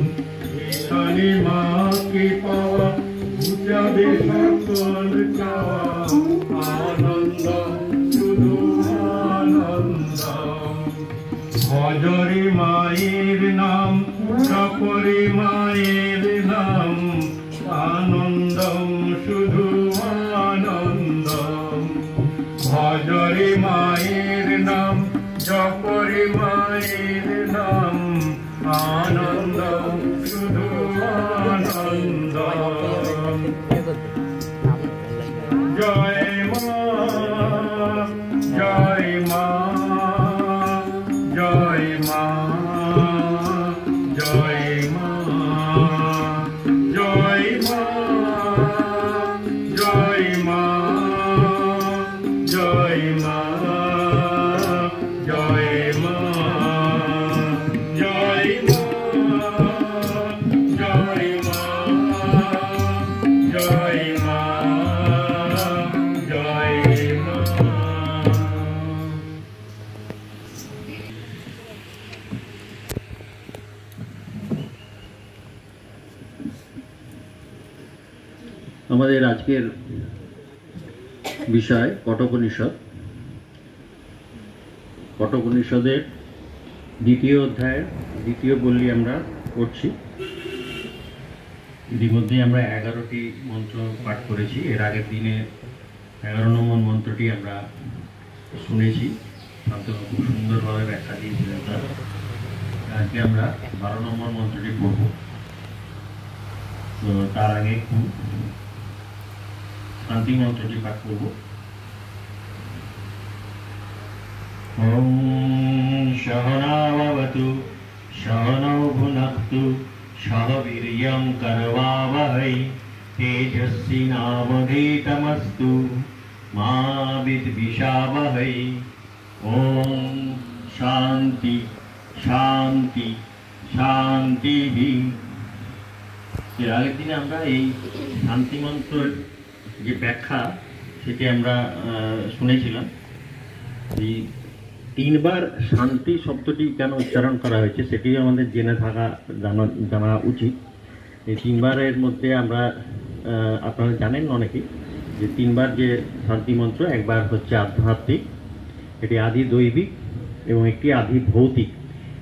যেখানে মাকে পাওয়া ঘুচাবে সকল চাওয়া আনন্দম শুধু আনন্দম ভজরে মায়ের নাম জপরে মায়ের নাম আনন্দম শুধু আনন্দম ভজরে মায়ের নাম জপরে মায়ের নাম আনন্দম শুধু আনন্দম জয় মা জয় মা জয় মা জয় মা জয় মা জয় মা জয় মা জয় মা জয় মা জয় মা জয় মা জয় মা আমাদের আজকের বিষয় কঠোপনিষদ। কঠোপনিষদের দ্বিতীয় অধ্যায়ের দ্বিতীয় বল্লী আমরা করছি। ইতিমধ্যে আমরা 11টি মন্ত্র পাঠ করেছি। এর আগের দিনে 11 নম্বর মন্ত্রটি আমরা শুনেছি, শান্তনু খুব সুন্দরভাবে ব্যাখ্যা দিয়েছিলেন তার। আজকে আমরা 12 নম্বর মন্ত্রটি পড়ব। তো তার আগে একটু শান্তি মন্ত্রটি পাঠ করব। ওম সহনাভবতু সহনৌ ভুনক্তু সহ বীর্যং করবাবহৈ তেজস্বিনাবধীতমস্তু মা বিদ্বিষাবহৈ। ওম শান্তি শান্তি শান্তি। এর আগের দিনে আমরা এই শান্তি মন্ত্রের যে ব্যাখ্যা সেটি আমরা শুনেছিলাম। এই তিনবার শান্তি শব্দটি কেন উচ্চারণ করা হয়েছে সেটি আমাদের জেনে থাকা জানা উচিত। এই তিনবারের মধ্যে আমরা আপনারা জানেন অনেকেই যে তিনবার যে শান্তি মন্ত্র, একবার হচ্ছে আধ্যাত্মিক, এটি আদি দৈবিক এবং একটি আদি ভৌতিক।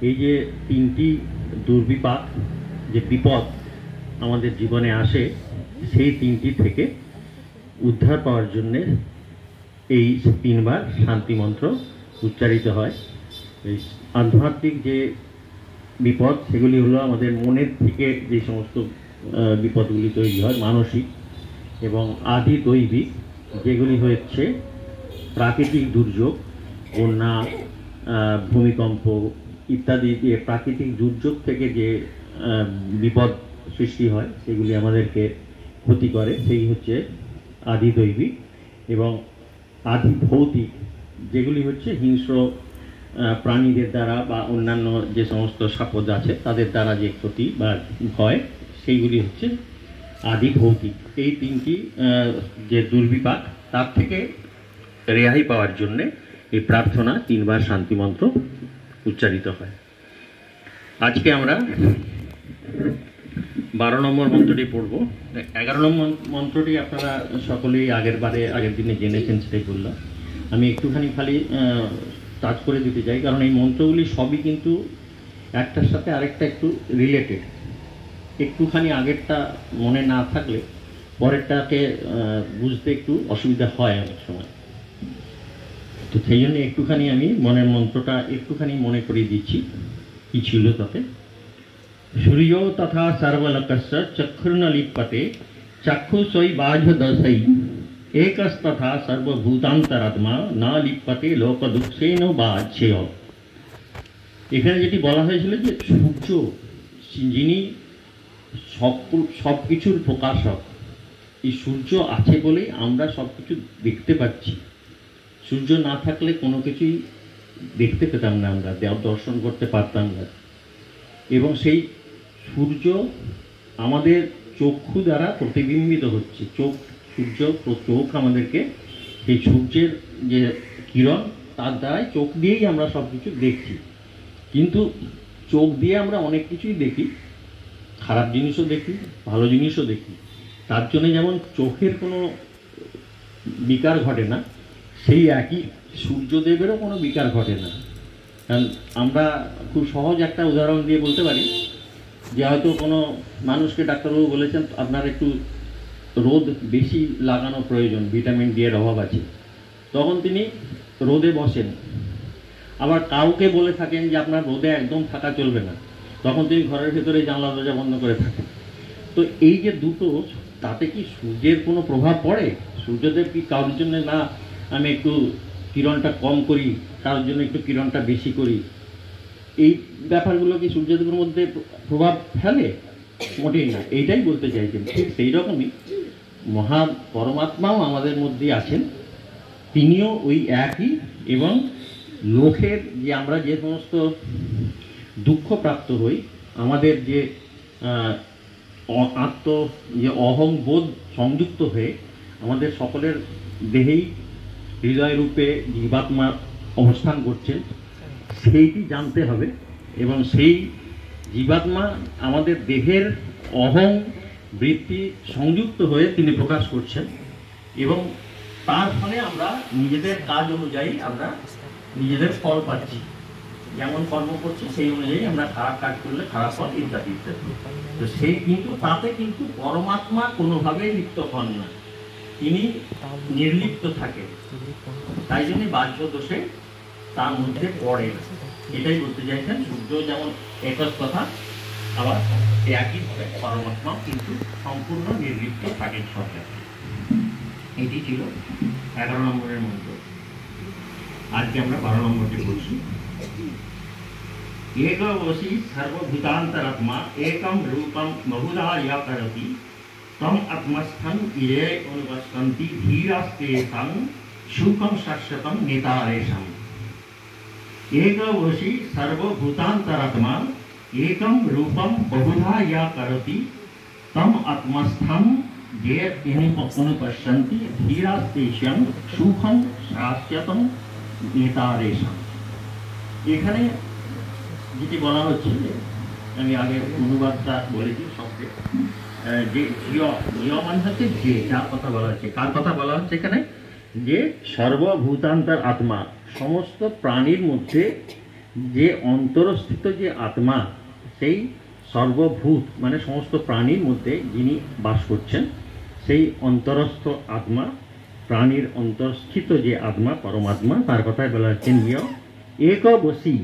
এই যে তিনটি দুর্বিপাক যে বিপদ আমাদের জীবনে আসে, সেই তিনটি থেকে উদ্ধার পাওয়ার জন্যে এই তিনবার শান্তি মন্ত্র উচ্চারিত হয়। এই আধ্যাত্মিক যে বিপদ সেগুলি হলো আমাদের মনের থেকে যে সমস্ত বিপদগুলি তৈরি হয় মানসিক, এবং আদি দৈবিক যেগুলি হচ্ছে প্রাকৃতিক দুর্যোগ, বন্যা, ভূমিকম্প ইত্যাদি যে প্রাকৃতিক দুর্যোগ থেকে যে বিপদ সৃষ্টি হয় সেগুলি আমাদেরকে ক্ষতি করে, সেই হচ্ছে আদি দৈবিক। এবং আদি ভৌতিক যেগুলি হচ্ছে হিংস্র প্রাণীদের দ্বারা বা অন্যান্য যে সমস্ত সাপদ আছে তাদের দ্বারা যে ক্ষতি বা ভয়, সেইগুলি হচ্ছে আদি ভৌতিক। এই তিনটি যে দুর্বিপাক তার থেকে রেহাই পাওয়ার জন্যে এই প্রার্থনা তিনবার শান্তি মন্ত্র উচ্চারিত হয়। আজকে আমরা 12 নম্বর মন্ত্রটি পড়ব। 11 নম্বর মন্ত্রটি আপনারা সকলেই আগের দিনে জেনেছেন, সেটাই বললাম। আমি একটুখানি খালি টাচ করে দিতে চাই, কারণ এই মন্ত্রগুলি সবই কিন্তু একটার সাথে আরেকটা একটু রিলেটেড। একটুখানি আগেরটা মনে না থাকলে পরেরটাকে বুঝতে একটু অসুবিধা হয় অনেক সময়। তো সেই জন্য একটুখানি আমি মনের মন্ত্রটা একটুখানি মনে করিয়ে দিচ্ছি কি ছিল তাতে। সূর্য তথা সর্বলোকস্য চক্ষুর্ন লিপ্যতে চক্ষুষৈ বাহ্য দশৈ একস্তথা সর্বভূতান্তরাত্মা না লিপ্যতে লোক দুঃখেন বাহ্যেয়। এখানে যেটি বলা হয়েছিল যে সূর্য যিনি সব কিছুর প্রকাশক, এই সূর্য আছে বলেই আমরা সব কিছু দেখতে পাচ্ছি। সূর্য না থাকলে কোনো কিছুই দেখতে পেতাম না, আমরা দর্শন করতে পারতাম না। এবং সেই সূর্য আমাদের চক্ষু দ্বারা প্রতিবিম্বিত হচ্ছে। চোখ আমাদেরকে সেই সূর্যের যে কিরণ তার দ্বারাই, চোখ দিয়েই আমরা সব কিছু দেখছি। কিন্তু চোখ দিয়ে আমরা অনেক কিছুই দেখি, খারাপ জিনিসও দেখি, ভালো জিনিসও দেখি। তার জন্য যেমন চোখের কোনো বিকার ঘটে না, সেই একই সূর্যদেবেরও কোনো বিকার ঘটে না। কারণ আমরা খুব সহজ একটা উদাহরণ দিয়ে বলতে পারি যে হয়তো কোনো মানুষকে ডাক্তারবাবু বলেছেন আপনার একটু রোদ বেশি লাগানো প্রয়োজন, ভিটামিন ডি এর অভাব আছে, তখন তিনি রোদে বসেন। আবার কাউকে বলে থাকেন যে আপনার রোদে একদম থাকা চলবে না, তখন তিনি ঘরের ভেতরে জানলা দরজা বন্ধ করে থাকেন। তো এই যে দুটো, তাতে কি সূর্যের কোনো প্রভাব পড়ে? সূর্যদেব কি কারোর জন্য না আমি একটু কিরণটা কম করি, কারোর জন্য একটু কিরণটা বেশি করি, এই ব্যাপারগুলো কি সূর্যদেবের মধ্যে প্রভাব ফেলে? মোটেই না। এইটাই বলতে চাইছেন। ঠিক সেই রকমই মহা পরমাত্মাও আমাদের মধ্যেই আছেন, তিনিও ওই একই। এবং লোকের যে আমরা যে সমস্ত দুঃখ প্রাপ্ত হই, আমাদের যে যে অহংবোধ সংযুক্ত হয়ে আমাদের সকলের দেহেই হৃদয় রূপে জীবাত্মা অবস্থান করছেন, সেইটি জানতে হবে। এবং সেই জীবাত্মা আমাদের দেহের অহং বৃত্তি সংযুক্ত হয়ে তিনি প্রকাশ করছেন, এবং তার ফলে আমরা নিজেদের কাজ অনুযায়ী আমরা নিজেদের ফল পাচ্ছি। যেমন কর্ম করছি সেই অনুযায়ী আমরা খারাপ কাজ করলে খারাপ ফল ইত্যাদি ইত্যাদি। তো সেই কিন্তু তাতে কিন্তু পরমাত্মা কোনোভাবেই লিপ্ত হন না, তিনি নির্লিপ্ত থাকেন। তাই জন্য বাহ্য দোষে তার মধ্যে পড়ে। এটাই বলতে চাইছেন, সূর্য যেমন একজ কথা, আবার একইভাবে পরমাত্মা কিন্তু সম্পূর্ণ নির্লিপ্ত থাকেন সব জায়গায়। এটি ছিল 11 নম্বরের মন্ত্র। আজকে আমরা 12 নম্বরটি বলছি। एकवशी सर्वभूतान्तरात्मा एकं रूपं बहुधा या करोति तम आत्मस्थं ये अनुपश्यन्ति धीरास्तेषां सुखं शाश्वतं नेतारेषां। एकवशी सर्वभूतांतरात्मा एकम रूपम बहुधा या करति तम आत्मस्थम जे अनुपश्यन्ति धीरास्तेषां सुखम शास्यतम नेतारेषां। এখানে যেটি বলা হচ্ছে, আমি আগে অনুবাদটা বলেছি শব্দে, যে জিয় মানে হচ্ছে যে, যার কথা বলা হচ্ছে। কার কথা বলা হচ্ছে এখানে? যে সর্বভূতান্তর আত্মা, সমস্ত প্রাণীর মধ্যে যে অন্তরস্থিত যে আত্মা, সেই সর্বভূত মানে সমস্ত প্রাণীর মধ্যে যিনি বাস করছেন, সেই অন্তরস্থ আত্মা, প্রাণীর অন্তরস্থিত যে আত্মা, পরমাত্মা, তার কথাই বলা হচ্ছে নিয় একবশী,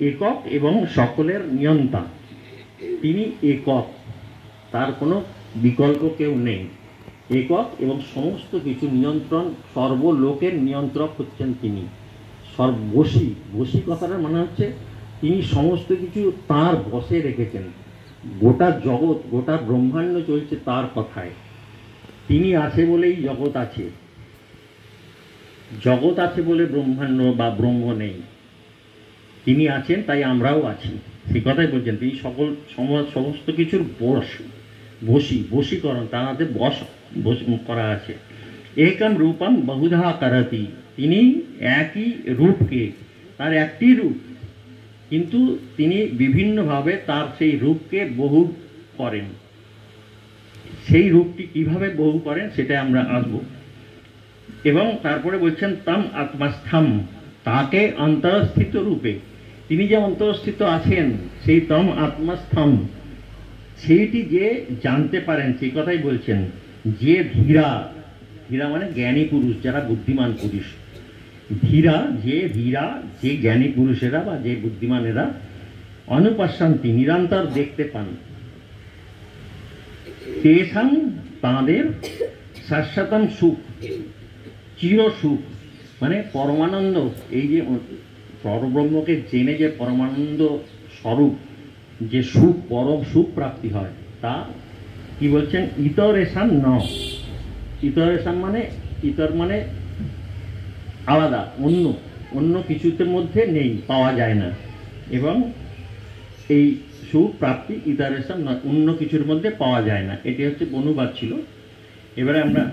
একক এবং সকলের নিয়ন্তা। তিনি একক, তার কোনো বিকল্প কেউ নেই, একক এবং সমস্ত কিছু নিয়ন্ত্রণ, সর্বলোকের নিয়ন্ত্রক হচ্ছেন তিনি। বশী, বশী কথাটার মানে হচ্ছে তিনি সমস্ত কিছু তার বশে রেখেছেন। গোটা জগৎ, গোটা ব্রহ্মাণ্ড চলছে তার কথায়। তিনি আছে বলেই জগৎ আছে, জগৎ আছে বলে ব্রহ্মাণ্ড বা ব্রহ্ম নেই। তিনি আছেন তাই আমরাও আছি, সেই কথাই বলছেন। তিনি সকল সমস্ত কিছুর বশী, বশীকরণ, তার হাতে বশ করা আছে। একম রূপম বহুধা করতি, তিনি একই রূপকে, তার একটি রূপ, কিন্তু তিনি বিভিন্নভাবে তার সেই রূপকে বহু করেন। সেই রূপটি কিভাবে বহু করেন সেটা আমরা আসব। এবং তারপরে বলছেন তম আত্মস্থম, তাকে অন্তরস্থিত রূপে, তিনি যে অন্তরস্থিত আছেন সেই তম আত্মস্থম, সেইটি যে জানতে পারেন সেই কথাই বলছেন। যে ধীরা, ধীরা মানে জ্ঞানী পুরুষ, যারা বুদ্ধিমান পুরুষ, ধীরা যে ধীরা, যে জ্ঞানী পুরুষেরা বা যে বুদ্ধিমানেরা, অনুপশ্যান্তি নিরন্তর দেখতে পান, তেষাং তাঁদের শাশ্বতম সুখ, চির সুখ মানে পরমানন্দ, এই যে পরব্রহ্মকে জেনে যে পরমানন্দ স্বরূপ যে সুখ, পরম সুখ প্রাপ্তি হয়, তা কি বলছেন? ইতরেশান ন, ইতরেশান মানে, ইতর মানে আলাদা, অন্য, অন্য কিছুতে মধ্যে নেই, পাওয়া যায় না। এবং এই সুখ প্রাপ্তি ইতরেশান নয়, অন্য কিছুর মধ্যে পাওয়া যায় না। এটি হচ্ছে অনুবাদ ছিল। এবারে আমরা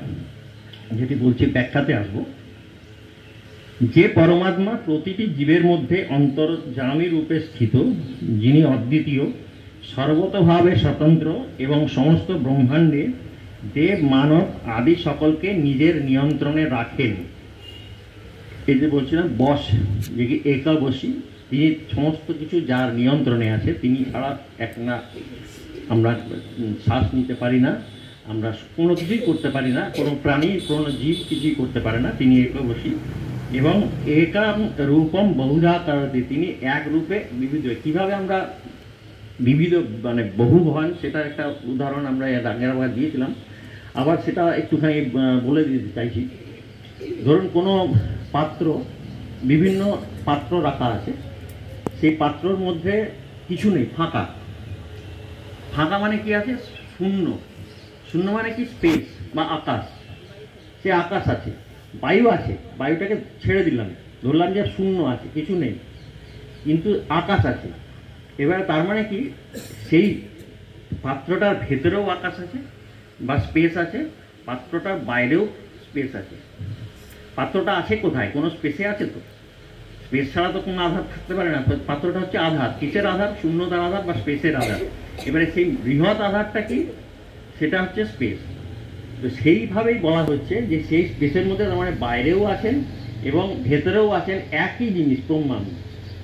যেটি বলছি ব্যাখ্যাতে আসব। যে পরমাত্মা প্রতিটি জীবের মধ্যে অন্তর্যামী রূপে স্থিত, যিনি অদ্বিতীয়, সর্বতভাবে স্বতন্ত্র এবং সমস্ত ব্রহ্মাণ্ডে দেব, মানব আদি সকলকে নিজের নিয়ন্ত্রণে রাখেন। এই যে বলছিলাম বশ, যে কি একাবশী, তিনি সমস্ত কিছু যার নিয়ন্ত্রণে আছে, তিনি ছাড়া এক না আমরা শ্বাস নিতে পারি না, আমরা কোনো কিছুই করতে পারি না, কোনো প্রাণী, কোনো জীব কিছুই করতে পারে না, তিনি একবশী। এবং একাম রূপম বহুধা করতি, তিনি এক রূপে বিবিধ। কীভাবে আমরা বিবিধ মানে বহু হন, সেটার একটা উদাহরণ আমরা এর আগের বার দিয়েছিলাম, আবার সেটা একটুখানি বলে দিতে চাইছি। ধরুন কোনো পাত্র, বিভিন্ন পাত্র রাখা আছে, সেই পাত্রর মধ্যে কিছু নেই, ফাঁকা। ফাঁকা মানে কি আছে? শূন্য। শূন্য মানে কি? স্পেস বা আকাশ। সে আকাশ আছে, বায়ু আছে, বায়ুটাকে ছেড়ে দিলাম, ধরলাম যে শূন্য আছে, কিছু নেই, কিন্তু আকাশ আছে। এবারে তার মানে কি? সেই পাত্রটার ভেতরেও আকাশ আছে বা স্পেস আছে, পাত্রটার বাইরেও স্পেস আছে। পাত্রটা আছে কোথায়? কোনো স্পেসে আছে তো? স্পেস ছাড়া তো কোনো আধার থাকতে পারে না। পাত্রটা হচ্ছে আধার। কিসের আধার? শূন্যতার আধার বা স্পেসের আধার। এবারে সেই বৃহৎ আধারটা কি? সেটা হচ্ছে স্পেস। তো সেইভাবেই বলা হচ্ছে যে সেই স্পেসের মধ্যে তার মানে বাইরেও আছেন এবং ভেতরেও আছেন, একই জিনিস প্রমাণ।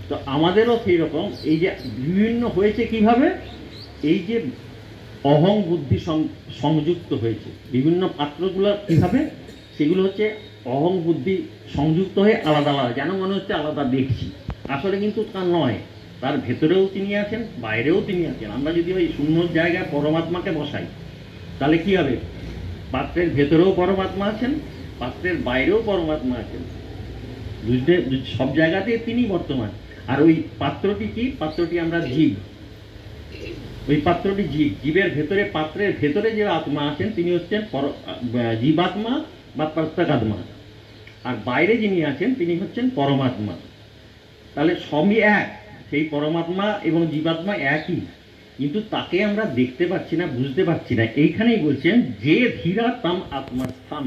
তো আমাদেরও সেই রকম এই যে বিভিন্ন হয়েছে কিভাবে? এই যে অহং বুদ্ধি সংযুক্ত হয়েছে বিভিন্ন পাত্রগুলো, কিভাবে? সেগুলো হচ্ছে অহং বুদ্ধি সংযুক্ত হয়ে আলাদা আলাদা, যেন মনে হচ্ছে আলাদা দেখছি, আসলে কিন্তু তা নয়। তার ভেতরেও তিনি আছেন, বাইরেও তিনি আছেন। আমরা যদি ওই শূন্য জায়গায় পরমাত্মাকে বসাই, তাহলে কি হবে? পাত্রের ভেতরেও পরমাত্মা আছেন, পাত্রের বাইরেও পরমাত্মা আছেন, বুঝতে? সব জায়গাতে তিনি বর্তমান। আর ওই পাত্রটি কি? পাত্রটি আমরা জীব। ওই পাত্রটি জীব, জীবের ভেতরে, পাত্রের ভেতরে যে আত্মা আছেন তিনি হচ্ছেন জীবাত্মা বা প্রত্যেকাত্মা, আর বাইরে যিনি আছেন তিনি হচ্ছেন পরমাত্মা। তাহলে সবই এক, সেই পরমাত্মা এবং জীবাত্মা একই, কিন্তু তাকে আমরা দেখতে পাচ্ছি না, বুঝতে পারছি না। এইখানেই বলছেন যে ধীরা তাম আত্মস্থান,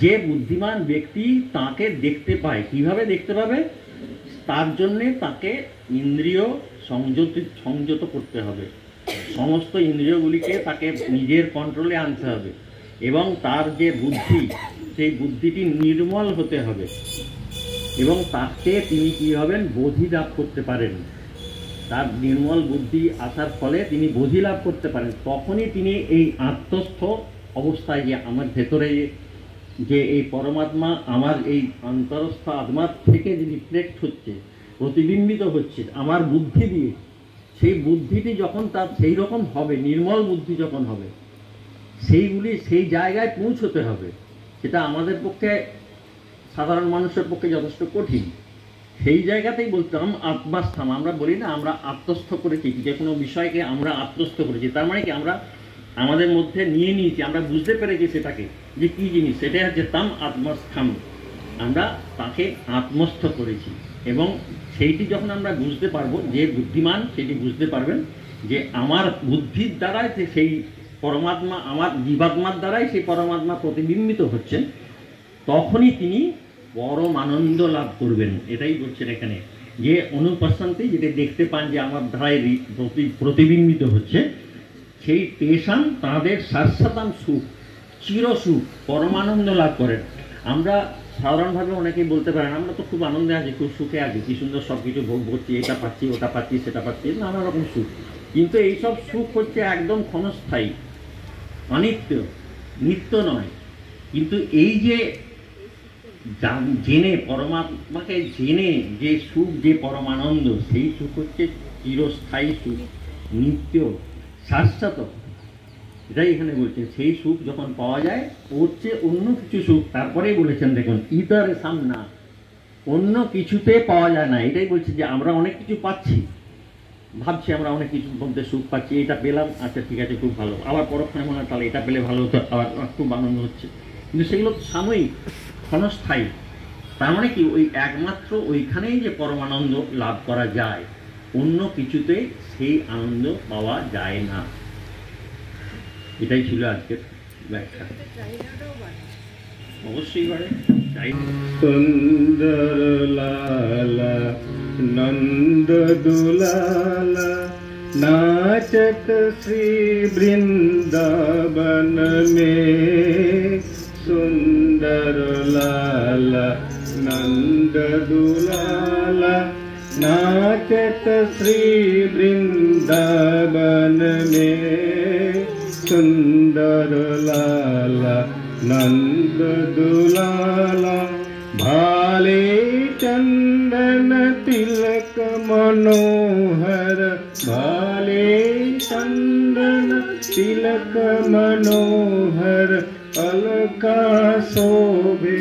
যে বুদ্ধিমান ব্যক্তি তাকে দেখতে পায়। কিভাবে দেখতে পাবে? তার জন্যে তাকে ইন্দ্রিয় সংযত করতে হবে, সমস্ত ইন্দ্রিয়গুলিকে তাকে নিজের কন্ট্রোলে আনতে হবে, এবং তার যে বুদ্ধি, সেই বুদ্ধিটি নির্মল হতে হবে, এবং তাকে তিনি কী হবেন? বোধি লাভ করতে পারেন। তার নির্মল বুদ্ধি আসার ফলে তিনি বোধি লাভ করতে পারেন। তখনই তিনি এই আত্মস্থ অবস্থায়, যে আমার ভেতরে যে এই পরমাত্মা আমার এই অন্তরস্থ আত্মার থেকে যে রিফ্লেক্ট হচ্ছে, প্রতিবিম্বিত হচ্ছে আমার বুদ্ধি দিয়ে, সেই বুদ্ধিটি যখন তার সেই রকম হবে, নির্মল বুদ্ধি যখন হবে, সেইগুলি সেই জায়গায় পৌঁছতে হবে। সেটা আমাদের পক্ষে, সাধারণ মানুষের পক্ষে যথেষ্ট কঠিন। সেই জায়গাতেই বলতাম আত্মাস্থান। আমরা বলি না আমরা আত্মস্থ করেছি, যে কোনো বিষয়কে আমরা আত্মস্থ করেছি, তার মানে কি আমরা আমাদের মধ্যে নিয়ে নিয়েছি, আমরা বুঝতে পেরেছি সেটাকে যে কী জিনিস, সেটাই হচ্ছে তাম আত্মস্থান। আমরা তাকে আত্মস্থ করেছি, এবং সেইটি যখন আমরা বুঝতে পারবো, যে বুদ্ধিমান সেটি বুঝতে পারবেন যে আমার বুদ্ধির দ্বারাই সেই পরমাত্মা, আমার জীবাত্মার দ্বারাই সেই পরমাত্মা প্রতিবিম্বিত হচ্ছেন, তখনই তিনি পরম আনন্দ লাভ করবেন। এটাই বলছেন এখানে, যে অনুপস্থান্তি, যেটা দেখতে পান যে আমার ধারায় প্রতিবিম্বিত হচ্ছে, সেই তেষান তাদের শাশ্বতান সুখ, চিরসুখ, পরমানন্দ লাভ করেন। আমরা সাধারণভাবে অনেকেই বলতে পারেন আমরা তো খুব আনন্দে আছি, খুব সুখে আছি, কী সুন্দর সব কিছু ভোগ করছি, এটা পাচ্ছি, ওটা পাচ্ছি, সেটা পাচ্ছি, নানা রকম সুখ। কিন্তু এইসব সুখ হচ্ছে একদম ক্ষণস্থায়ী, অনিত্য, নিত্য নয়। কিন্তু এই যে জেনে, পরমাত্মাকে জেনে যে সুখ, যে পরমানন্দ, সেই সুখ হচ্ছে চিরস্থায়ী সুখ, নিত্য, শাশ্বত। এটাই এখানে বলছেন, সেই সুখ যখন পাওয়া যায়, হচ্ছে অন্য কিছু সুখ, তারপরেই বলেছেন দেখুন ইতারে সামনা, অন্য কিছুতে পাওয়া যায় না। এটাই বলছে যে আমরা অনেক কিছু পাচ্ছি, ভাবছি আমরা অনেক কিছুর মধ্যে সুখ পাচ্ছি, এটা পেলাম, আচ্ছা ঠিক আছে, খুব ভালো, আবার পরক্ষণে মনে হয় তাহলে এটা পেলে ভালো হতো, আবার খুব আনন্দ হচ্ছে। কিন্তু সেগুলো সাময়িক, ক্ষণস্থায়ী। তার মানে কি, ওই একমাত্র ওইখানেই যে পরমানন্দ লাভ করা যায়, অন্য কিছুতে সেই আনন্দ পাওয়া যায় না। এটাই ছিল আজকের ব্যাখ্যা। অবশ্যই বাড়ে চাই। সুন্দর লালা নন্দ দুলালা नाचत श्री वृंदावन में सुंदर लाला नंद दुलाला नाचत श्री वृंदावन में सुंदर लाला नंद दुलाला भाले चंदन तिलक मनोहर भाले चंदन तिलक मनोहर अलका शोभे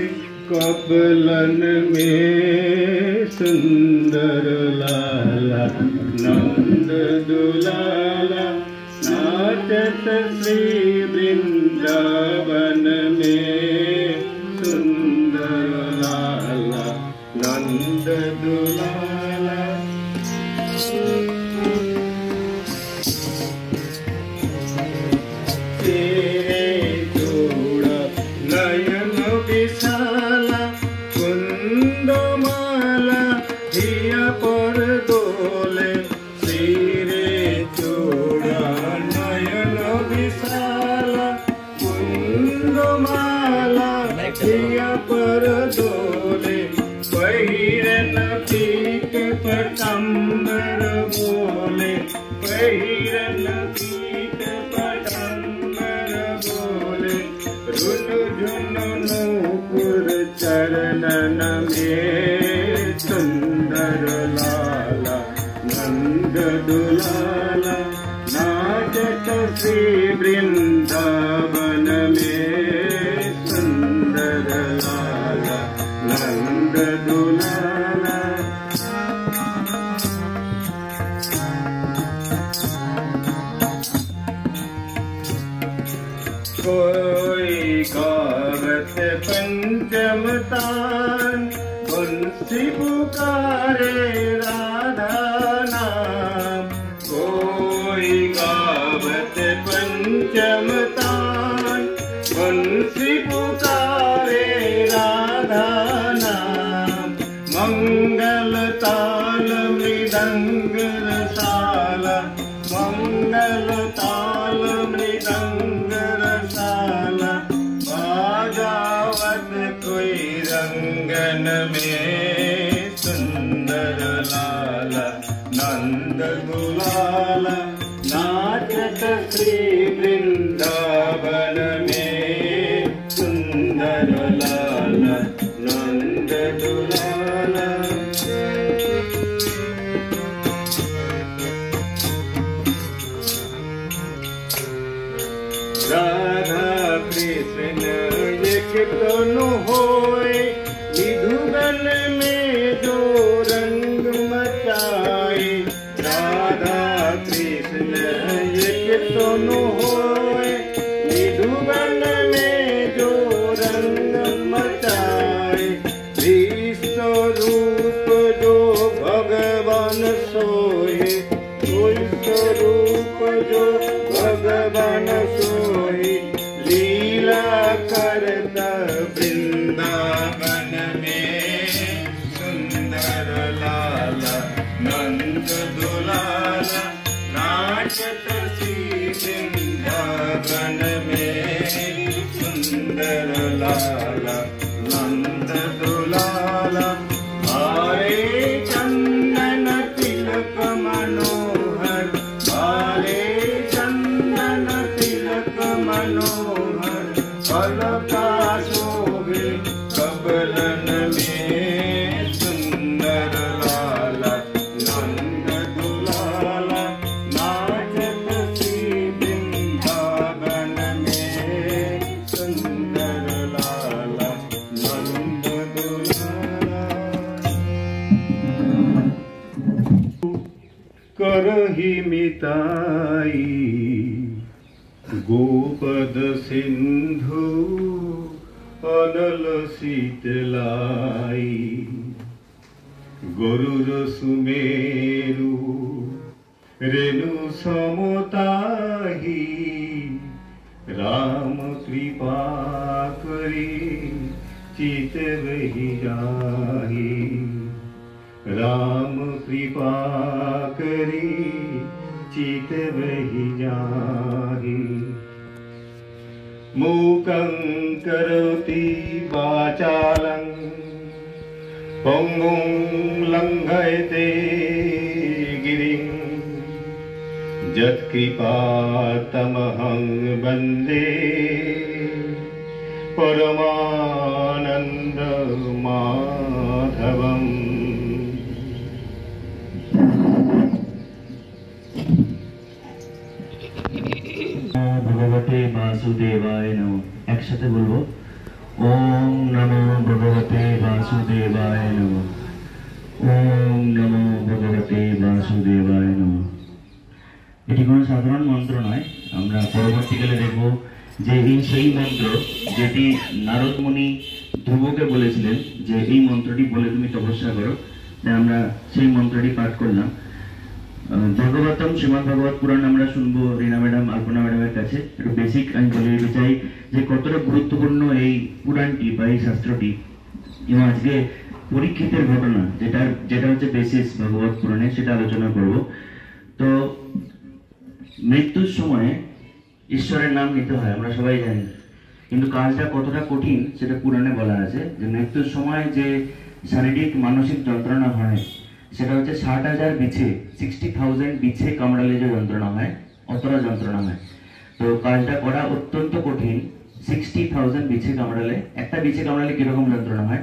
कपलन में सुंदर लाला नंद दुलाला नाचत श्री वृंदावन में सुंदर लाला नंद दुलाला तेरे जोड़ा नयन विशाला कुंदमाला हिया पर डोले सिरे जोड़ा नयन विशाला कुंदमाला हिया पर डोले पहिरन पीक पटंबर बोले पहिरन पीक पटंबर बोले रुन झुन नूपुर चरणन में सुंदर लाला नंद दुलाला नाचत श्री वृंदावन में सुंदर लाला नंद दुलाला कोई गावत पंचम तान बंसी पुकारे राधा नाम, कोई गावत पंचम तान, बंसी पुकारे राधा नाम, मंगल ताल मृदंग रसाला, मंगल ताल मृदंग रसाला, बाजावत कोई रंगन में सुंदर लाला, नंद दुलाला, नाचत श्री वृंदावन में सुंदर लाला, नंद दुलाला। राधा कृष्ण एक तनु होए, विधुगन में जो रंग मचाए, राधा कृष्ण एक तनु होए, विधुगन में जो रंग मचाए, विश्व रूप जो भगवान सोए, स्वरूप जो भगवान सोए, लीला करता वृंदावन में सुंदर लाला, नंद दुलाला, नाचत श्री वृंदावन में सुंदर लाला, नंद दुलाला। हरे चंदन तिलक मनोहर, हरे चंदन तिलक मनोहर, अलका शोभे कबलन में सुंदर लाला, नंद दुलाला, नाचत श्री वृंदावन में सुंदर लाला, नंद दुलाला। करहि मिताई गोपद सिंधु अनल शीतलाई, गरुर सुमेरु रेणु समताही, राम कृपा करी चित बहि जाही, राम कृपा करी चित बहि जाही। मूकं करोति वाचालं पंगुं लंघयते गिरिं, यत्कृपातमहं वन्दे परमानंद माधवम्। भगवते वासुदेवाय नमः। একসাথে বলবো ওম নমো ভগবতে বাসুদেবায় নমঃ, ওম নমো ভগবতে বাসুদেবায় নমঃ। এটি কোনো সাধারণ মন্ত্র নয়, আমরা পরবর্তীকালে দেখব যে এই সেই মন্ত্র যেটি নারদ মুনি ধ্রুবকে বলেছিলেন যে এই মন্ত্রটি বলে তুমি তপস্যা করো, তাই আমরা সেই মন্ত্রটি পাঠ করলাম। ভাগবতম শ্রীমদ ভাগবত পুরাণ আমরা শুনবো রিনা ম্যাডাম, আল্পনা ম্যাডামের কাছে। একটু বেসিক আমি বলে দিতে চাই যে কতটা গুরুত্বপূর্ণ এই পুরাণটি বা এই শাস্ত্রটি, এবং আজকে পরীক্ষিতের ঘটনা যেটা হচ্ছে বেসিস ভাগবত পুরাণে, সেটা আলোচনা করব। তো মৃত্যুর সময় ঈশ্বরের নাম নিতে হয়, আমরা সবাই জানি, কিন্তু কাজটা কতটা কঠিন সেটা পুরাণে বলা আছে। যে মৃত্যুর সময় যে শারীরিক মানসিক যন্ত্রণা হয় সেটা হচ্ছে 60,000 বিছে, 60,000 বিছে কামড়ালে যে যন্ত্রণা হয় অতটা যন্ত্রণা হয়। তো কাজটা করা অত্যন্ত কঠিন। 60,000 বিছে কামড়ালে, একটা বিছে কামড়ালে কিরকম যন্ত্রণা হয়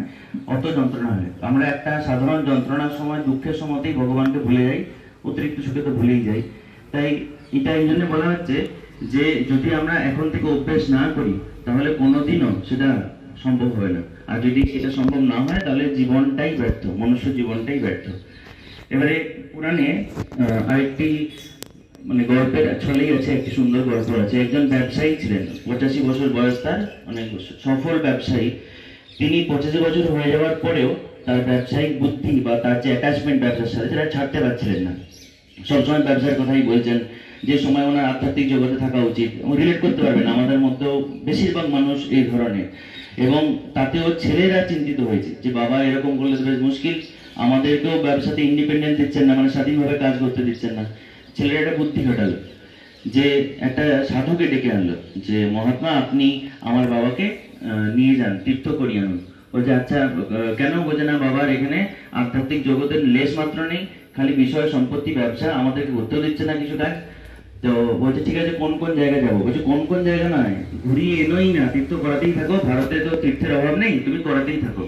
অত যন্ত্রণা হয়। আমরা একটা সাধারণ যন্ত্রণার সময়, দুঃখের সময়তেই ভগবানকে ভুলে যাই, অতিরিক্ত সুখে তো ভুলেই যাই। তাই এটা এই জন্য বলা হচ্ছে যে যদি আমরা এখন থেকে অভ্যেস না করি তাহলে কোনোদিনও সেটা সম্ভব হয় না। আর যদি সেটা সম্ভব না হয় তাহলে জীবনটাই ব্যর্থ, মনুষ্য জীবনটাই ব্যর্থ। এবারে পুরাণে আরেকটি মানে গল্পের ছলেই আছে, একটি সুন্দর গল্প আছে। একজন ব্যবসায়ী ছিলেন, 85 বছর বয়স তার, অনেক সফল ব্যবসায়ী। তিনি 85 বছর হয়ে যাওয়ার পরেও তার ব্যবসায়িক বুদ্ধি বা তার যে অ্যাটাচমেন্ট ব্যবসার সাথে সেটা ছাড়তে পারছিলেন না। সবসময় ব্যবসার কথাই বলছেন, যে সময় ওনার আধ্যাত্মিক জগতে থাকা উচিত। রিলেট করতে পারবেন, আমাদের মধ্যেও বেশিরভাগ মানুষ এই ধরনের। এবং তাতেও ছেলেরা চিন্তিত হয়েছে যে বাবা এরকম করলে তো বেশ মুশকিল, আমাদেরকেও ব্যবসাতে ইন্ডিপেন্ডেন্ট দিচ্ছেন না, মানে স্বাধীনভাবে কাজ করতে দিচ্ছেন না। ছেলেরা একটা বুদ্ধি ঘটালো, যে একটা সাধুকে ডেকে আনলো, যে মহাত্মা আপনি আমার বাবাকে নিয়ে যান, তীর্থ করিয়ে আনুন। বলছে আচ্ছা কেন? বলছে না, বাবার এখানে আধ্যাত্মিক জগতের লেশ মাত্র নেই, খালি বিষয় সম্পত্তি ব্যবসা, আমাদেরকে করতেও দিচ্ছে না কিছু কাজ। তো বলছে ঠিক আছে কোন কোন জায়গায় যাবো? বলছে কোন কোন জায়গা নয়, ঘুরিয়ে এনোই না, তীর্থ করাতেই থাকো, ভারতে তো তীর্থের অভাব নেই, তুমি করাতেই থাকো,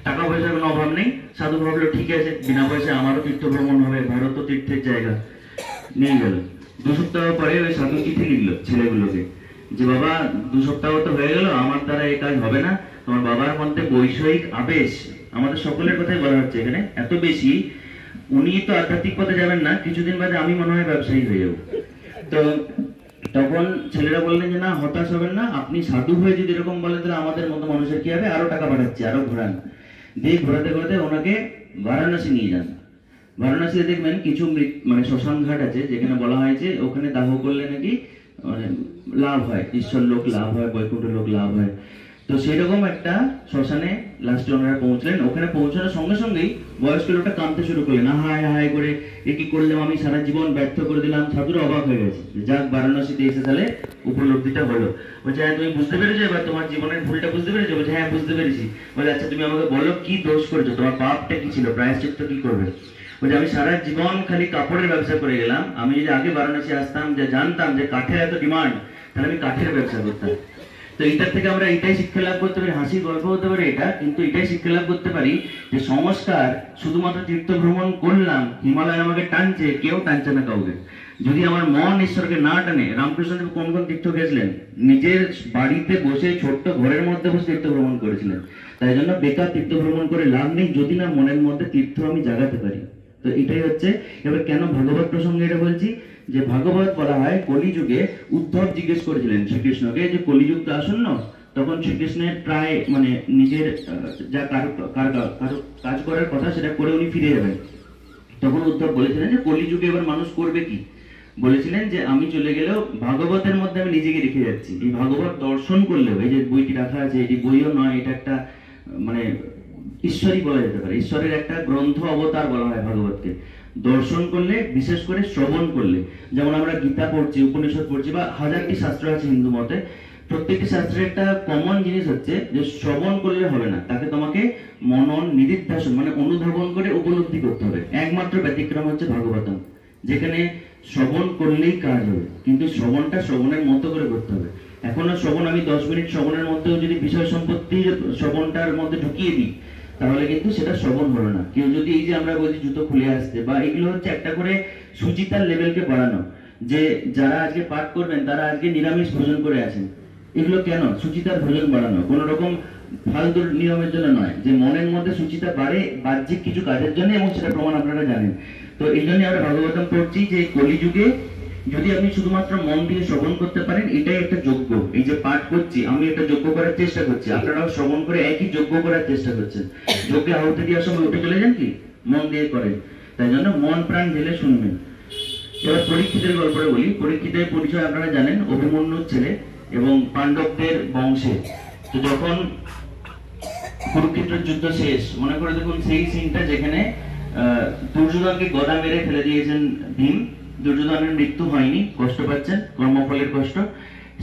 টাকা পয়সার কোনো অভাব নেই। সাধু ভাবলো ঠিক আছে, বিনা পয়সায় আমারও তীর্থ ভ্রমণ হবে, ভারত তো তীর্থের জায়গা। নিয়ে গেল। 2 সপ্তাহ পরে ওই সাধু চিঠি লিখলো ছেলেগুলোকে, যে বাবা 2 সপ্তাহ তো হয়ে গেল, আমার দ্বারা এই কাজ হবে না, তোমার বাবার মধ্যে বৈষয়িক আবেশ, আমাদের সকলের কথাই বলা হচ্ছে এখানে, এত বেশি, উনি তো আধ্যাত্মিক পথে যাবেন না, কিছুদিন বাদে আমি মনে হয় ব্যবসায়ী হয়ে যাবো। তো তখন ছেলেরা বললেন যে না হতাশ হবেন না, আপনি সাধু হয়ে যদি এরকম বলেন তাহলে আমাদের মতো মানুষের কি হবে, আরো টাকা পাঠাচ্ছি, আরো ঘোরান। দিয়ে ঘোরাতে ঘোরাতে ওনাকে বারাণসী নিয়ে যান। বারাণসীতে দেখবেন কিছু মানে শ্মশান ঘাট আছে, যেখানে বলা হয়েছে ওখানে দাহ করলে নাকি মানে লাভ হয়, ঈশ্বর লোক লাভ হয়, বৈকুণ্ঠ লোক লাভ হয়। তো সেরকম একটা শ্মশানে লাস্টে ওনারা পৌঁছলেন। ওখানে পৌঁছানোর সঙ্গে সঙ্গেই বয়স্ক লোকটা কাঁদতে শুরু করলেন, হায় হায় করে, এ কি করলাম আমি, সারা জীবন ব্যর্থ করে দিলাম। সাধুরা অবাক হয়ে গেছে, যাক বারাণসীতে এসে তাহলে উপলব্ধিটা হলো। বলছে হ্যাঁ তুমি বুঝতে পেরেছো এবার, তোমার জীবনের ভুলটা বুঝতে পেরেছো? বলছে হ্যাঁ বুঝতে পেরেছি। বলে আচ্ছা তুমি আমাকে বলো কি দোষ করেছো, তোমার পাপটা কি ছিল, প্রায়শ্চিত্ত কি করবে? বলছে আমি সারা জীবন খালি কাপড়ের ব্যবসা করে গেলাম, আমি যদি আগে বারাণসী আসতাম, যে জানতাম যে কাঠের এত ডিমান্ড, তাহলে আমি কাঠের ব্যবসা করতাম। তো এটার থেকে আমরা এটাই শিক্ষা লাভ করতে পারি, হাসির গল্প হতে পারে এটা, কিন্তু এটাই শিক্ষা লাভ করতে পারি যে সংস্কার শুধুমাত্র তীর্থ ভ্রমণ করলাম, হিমালয় আমাকে টানছে, কেউ টানছে না কাউকে। যদি আমার মন ঈশ্বরকে না টানে, রামকৃষ্ণদেব কোন কোন তীর্থ গেছিলেন, নিজের বাড়িতে বসে ছোট্ট ঘরের মধ্যে বসে তীর্থ ভ্রমণ করেছিলেন। তাই জন্য বেকার তীর্থ ভ্রমণ করে লাভ নেই, যদি না মনের মধ্যে তীর্থ আমি জাগাতে পারি। তো এটাই হচ্ছে। এবার কেন ভাগবত প্রসঙ্গে এটা বলছি, যে ভাগবত বলা হয় কলিযুগে উদ্ধব জিজ্ঞেস করেছিলেন শ্রীকৃষ্ণকে যে কলিযুগ তো আসন্ন, তখন শ্রীকৃষ্ণের প্রায় মানে নিজের যা কাজ করার কথা সেটা করে উনি ফিরে যাবেন। তখন উদ্ধব বলেছিলেন যে কলিযুগে এবার মানুষ করবে কি? বলেছিলেন যে আমি চলে গেলেও ভাগবতের মধ্যে আমি নিজেকে রেখে যাচ্ছি, এই ভাগবত দর্শন করলেও, এই যে বইটি রাখা আছে এটি বইও নয়, এটা একটা মানে ঈশ্বরই বলা যেতে পারে, ঈশ্বরের একটা গ্রন্থ অবতার বলা হয় ভাগবতকে। দর্শন করলে, বিশেষ করে শ্রবণ করলে, যেমন আমরা গীতা পড়ছি, উপনিষদ পড়ছি, বা হাজারটি শাস্ত্র আছে হিন্দু মতে, প্রত্যেকটি শাস্ত্রের একটা কমন জিনিস হচ্ছে যে শ্রবণ করলে হবে না, তাকে তোমাকে মনন নিদিধ্যাসন মানে অনুধাবন করে উপলব্ধি করতে হবে। একমাত্র ব্যতিক্রম হচ্ছে ভাগবতম, যেখানে শ্রবণ করলেই কাজ হবে, কিন্তু শ্রবণটা শ্রবণের মতো করে করতে হবে। এখনো শ্রবণ আমি 10 মিনিট শ্রবণের মধ্যেও যদি বিষয় সম্পত্তি শ্রবণটার মধ্যে ঢুকিয়ে দিই, তাহলে কিন্তু সেটা শ্রবণ হলো না। কেউ যদি এই যে আমরা বলছি জুতো খুলে আসতে, বা এগুলো হচ্ছে একটা করে সুচিতার লেভেলকে বাড়ানো, যে যারা আজকে পাঠ করবেন তারা আজকে নিরামিষ ভোজন করে আছেন, এগুলো কেন? সুচিতার ভোজন বাড়ানো, কোন রকম ফালতু নিয়মের জন্য নয়, যে মনের মধ্যে সুচিতা বাড়ে বাহ্যিক কিছু কাজের জন্য, এবং সেটা প্রমাণ আপনারা জানেন। তো এই জন্য আমরা ভাগবতম পড়ছি, যে কলিযুগে যদি আপনি শুধুমাত্র মন দিয়ে শ্রবণ করতে পারেন, এটাই একটা যজ্ঞ। এই যে পাঠ করছি, আমি একটা যজ্ঞ করার চেষ্টা করছি, আপনারাও শ্রবণ করে একই যজ্ঞ করার চেষ্টা করছেন। যজ্ঞে আহুতি দেওয়ার সময় উঠে চলে যান কি, মন দিয়ে করেন, তাই জন্য মন প্রাণ ঢেলে শুনবেন। এবার পরীক্ষিতের গল্পটা বলি। পরীক্ষিতের পরিচয় আপনারা জানেন, অভিমন্যুর ছেলে এবং পাণ্ডবদের বংশে। তো যখন কুরুক্ষেত্রের যুদ্ধ শেষ, মনে করে দেখুন সেই সিনটা যেখানে দুর্যোধনকে গদা মেরে ফেলে দিয়েছেন ভীম, দুর্যোধনের মৃত্যু হয়নি, কষ্ট পাচ্ছেন, কর্মফলের কষ্ট।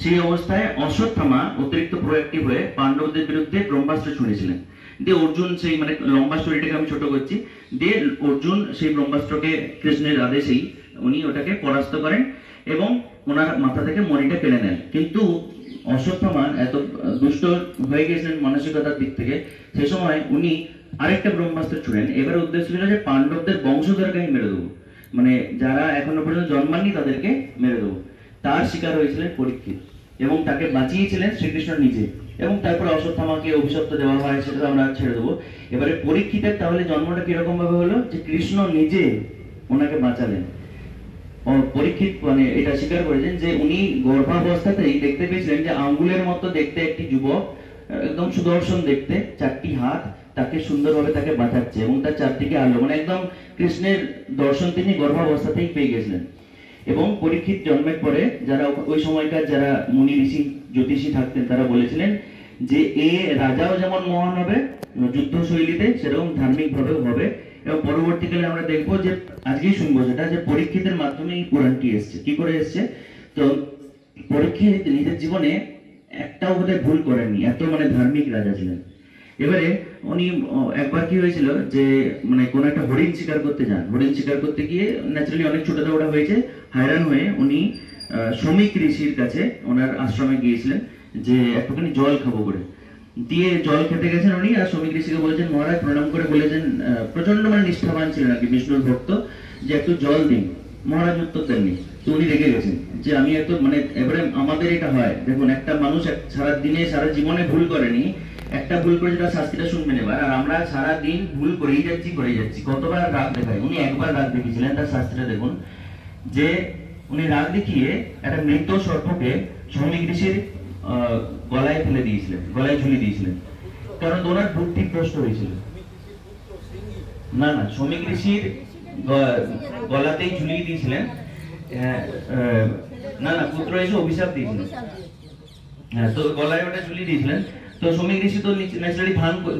সেই অবস্থায় অশ্বত্থামা অতিরিক্ত প্রোঅ্যাক্টিভ হয়ে পাণ্ডবদের বিরুদ্ধে ব্রহ্মাস্ত্র ছুঁড়েছিলেন। দিয়ে অর্জুন সেই মানে লম্বা স্টোরিটাকে আমি ছোট করছি, দিয়ে অর্জুন সেই ব্রহ্মাস্ত্রকে কৃষ্ণের আদেশেই উনি ওটাকে পরাস্ত করেন এবং ওনার মাথা থেকে মণিটা কেড়ে নেন। কিন্তু অশ্বত্থামা এত দুষ্ট হয়ে গেছিলেন মানসিকতার দিক থেকে, সে সময় উনি আরেকটা ব্রহ্মাস্ত্র ছুড়েন। এবার উদ্দেশ্য ছিল যে পাণ্ডবদের বংশধরকে আমি মেরে দেবো, মানে যারা এখনো পর্যন্ত জন্মাননি তাদেরকে মেরে দেবো। তার শিকার হয়েছিলেন পরীক্ষিত, এবং তাকে বাঁচিয়েছিলেন শ্রীকৃষ্ণ নিজে। এবং তারপর অশ্বত্থামাকে অভিশপ্ত দেওয়া হয়, সেটা আমরা ছেড়ে দেবো। এবারে পরীক্ষিতের তাহলে জন্মটা কিরকম ভাবে হলো, যে কৃষ্ণ নিজে ওনাকে বাঁচালেন। পরীক্ষিত মানে এটা স্বীকার করেছেন যে উনি গর্ভাবস্থাতেই দেখতে পেয়েছিলেন যে আঙ্গুলের মতো দেখতে একটি যুবক, একদম সুদর্শন দেখতে, 4টি হাত, তাকে সুন্দরভাবে তাকে বাঁচাচ্ছে এবং তার চারদিকে আলো, মানে একদম কৃষ্ণের দর্শন তিনি গর্ভাবস্থাতেই পেয়ে গেছিলেন। এবং পরীক্ষিত জন্মের পরে যারা ওই সময়কার যারা মুনি ঋষি জ্যোতিষী থাকতেন তারা বলেছিলেন যে এ রাজাও যেমন মহান হবে যুদ্ধ শৈলীতে, সেরকম ধার্মিক ভাবেও হবে। এবং পরবর্তীকালে আমরা দেখবো যে আজকেই শুনবো সেটা যে পরীক্ষিতের মাধ্যমে এই পুরাণটি এসছে। কি করে এসছে? তো পরীক্ষিত নিজের জীবনে একটাও বোধহয় ভুল করেননি, এত মানে ধার্মিক রাজা ছিলেন। এবারে উনি একবার কি হয়েছিল যে মানে কোন একটা হরিণ শিকার করতে যান, হরিণ শিকার করতে গিয়ে ন্যাচারালি অনেক ছোট দৌড়া হয়েছে, হায়রান হয়ে উনি শ্রমিক ঋষির কাছে ওনার আশ্রমে গিয়েছিলেন যে একটুখানি জল খাবো করে, দিয়ে জল খেতে গেছেন উনি। আর শ্রমিক ঋষিকে বলেছেন, মহারাজ প্রণাম করে বলেছেন, প্রচন্ড মানে নিষ্ঠাবান ছিলেন আর কি বিষ্ণুর ভক্ত, যে একটু জল দিন। মহারাজ উত্তর দেননি, তো উনি রেগে গেছেন যে আমি এত মানে এবারে আমাদের এটা হয়, দেখুন একটা মানুষ সারা দিনে সারা জীবনে ভুল করেনি, একটা ভুল করে যেটা শাস্তিটা শুনবেন এবার, আর আমরা সারা দিন ভুল করেই যাচ্ছি। কতবার রাগ দেখায়, উনি একবার রাগ দেখিয়েছিলেন, তার শাস্তিটা দেখুন যে উনি রাগ দেখিয়ে একটা মৃত সর্পকে শ্রমিক ঋষির গলায় ফেলে দিয়েছিলেন, গলায় ঝুলিয়ে দিয়েছিলেন, কারণ ওনার বুদ্ধি ভ্রষ্ট হয়েছিল। না না, শ্রমিক ঋষির গলাতেই ঝুলিয়ে দিয়েছিলেন। না না, পুত্র এসে অভিশাপ দিয়েছিলেন, হ্যাঁ, তো গলায় ওটা ঝুলিয়ে দিয়েছিলেন। তো শ্রমিক ঋষি তো ন্যাচারালি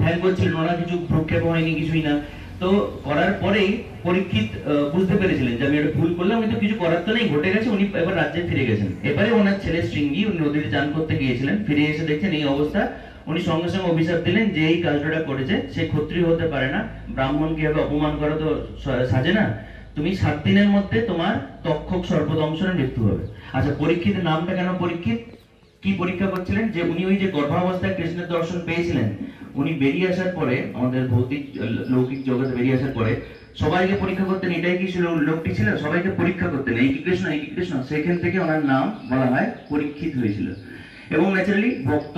ধ্যান করছিলেন, ওনার কিছু ভ্রুক্ষেপ হয়নি, কিছুই না। তো করার পরেই পরীক্ষিত বুঝতে পেরেছিলেন যে আমি একটা ভুল করলাম, কিন্তু কিছু করার তো নেই, ঘটে গেছে। উনি এবার রাজ্যে ফিরে গেছেন। এবারে ওনার ছেলে শৃঙ্গি উনি নদীতে চান করতে গিয়েছিলেন, ফিরে এসে দেখছেন এই অবস্থা। উনি সঙ্গে সঙ্গে অভিশাপ দিলেন যে এই কাজটা করেছে সে ক্ষত্রিয় হতে পারে না, ব্রাহ্মণকে এভাবে অপমান করা তো সাজে না, তুমি 7 দিনের মধ্যে তোমার তক্ষক সর্পদংশনে মৃত্যু হবে। আচ্ছা, পরীক্ষিতের নামটা কেন পরীক্ষিত? কি পরীক্ষা করছিলেন? যে উনি ওই যে গর্ভাবস্থায় কৃষ্ণের দর্শন পেয়েছিলেন, উনি বেরিয়ে আসার পরে আমাদের ভৌতিক লৌকিক জগতে বেরিয়ে আসার পরে সবাইকে পরীক্ষা করতেন। এটাই কি ছিল লোকটি ছিল, সবাইকে পরীক্ষা করতেন, এই কি কৃষ্ণ, এই কি কৃষ্ণ। সেখান থেকে ওনার নাম বলা হয় পরীক্ষিত হয়েছিল। এবং ন্যাচারালি ভক্ত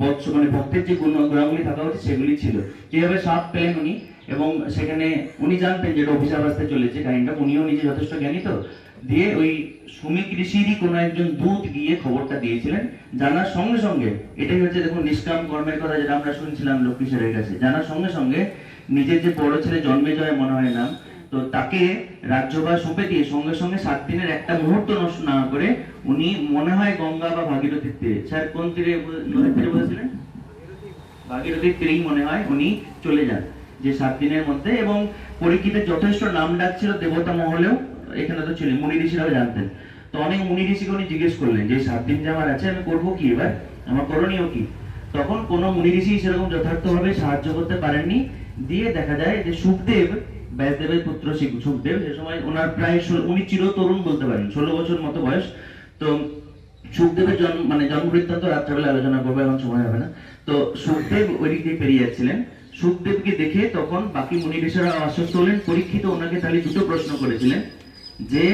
বৎস মানে ভক্তের যে গুণগুলি থাকা উচিত সেগুলি ছিল। যেভাবে সাপ পেলেন উনি, এবং সেখানে উনি জানতেন যে অভিশাপ আসতে চলেছে কাহিনীটা, উনিও নিজে যথেষ্ট জ্ঞানী, তো দিয়ে ওই শ্রমিক ঋষিরই কোনো একজন দূত গিয়ে খবরটা দিয়েছিলেন। জানার সঙ্গে সঙ্গে, এটাই হচ্ছে দেখুন নিষ্কাম কর্মের কথা যেটা আমরা শুনছিলাম লক্ষ্মীশ্বরের কাছে, জানার সঙ্গে সঙ্গে নিজের যে বড় ছেলে জন্মেজয় মনে হয় নাম, তো তাকে রাজ্যভার সঁপে দিয়ে সঙ্গে সঙ্গে 7 দিনের একটা মুহূর্ত নষ্ট না করে উনি মনে হয় গঙ্গা বা ভাগীরথীর তীরে, স্যার কোন তীরে, নদীর তীরে বলেছিলেন, ভাগীরথীর তীরেই মনে হয় উনি চলে যান যে 7 দিনের মধ্যে। এবং পরীক্ষিতের যথেষ্ট নাম ডাক ছিল দেবতা মহলেও, এখানে তো ছিলেন মুনি ঋষিরাও জানতেন। তো অনেক মুনি ঋষিকে উনি জিজ্ঞেস করলেন যে 7 দিন যে আমার আছে আমি করবো কি, এবার আমার করণীয় কি। তখন কোনো মুনি ঋষি সেরকম যথার্থভাবে সাহায্য করতে পারেননি। দিয়ে দেখা যায় যে সুখদেব, ব্যাসদেবের পুত্র সুখদেব, সে সময় ওনার প্রায় উনি চির তরুণ বলতে পারেন, 16 বছর মতো বয়স। তো সুখদেবের জন্ম বৃত্তান্ত রাত্রেবেলা আলোচনা করবো, এখন সময় হবে না। তো সুখদেব ওই দিক দিয়ে পেরিয়ে যাচ্ছিলেন, সুখদেবকে দেখে তখন বাকি মুনি ঋষিরা আশ্বস্ত হলেন। পরীক্ষিত ওনাকে তাহলে দুটো প্রশ্ন করেছিলেন যে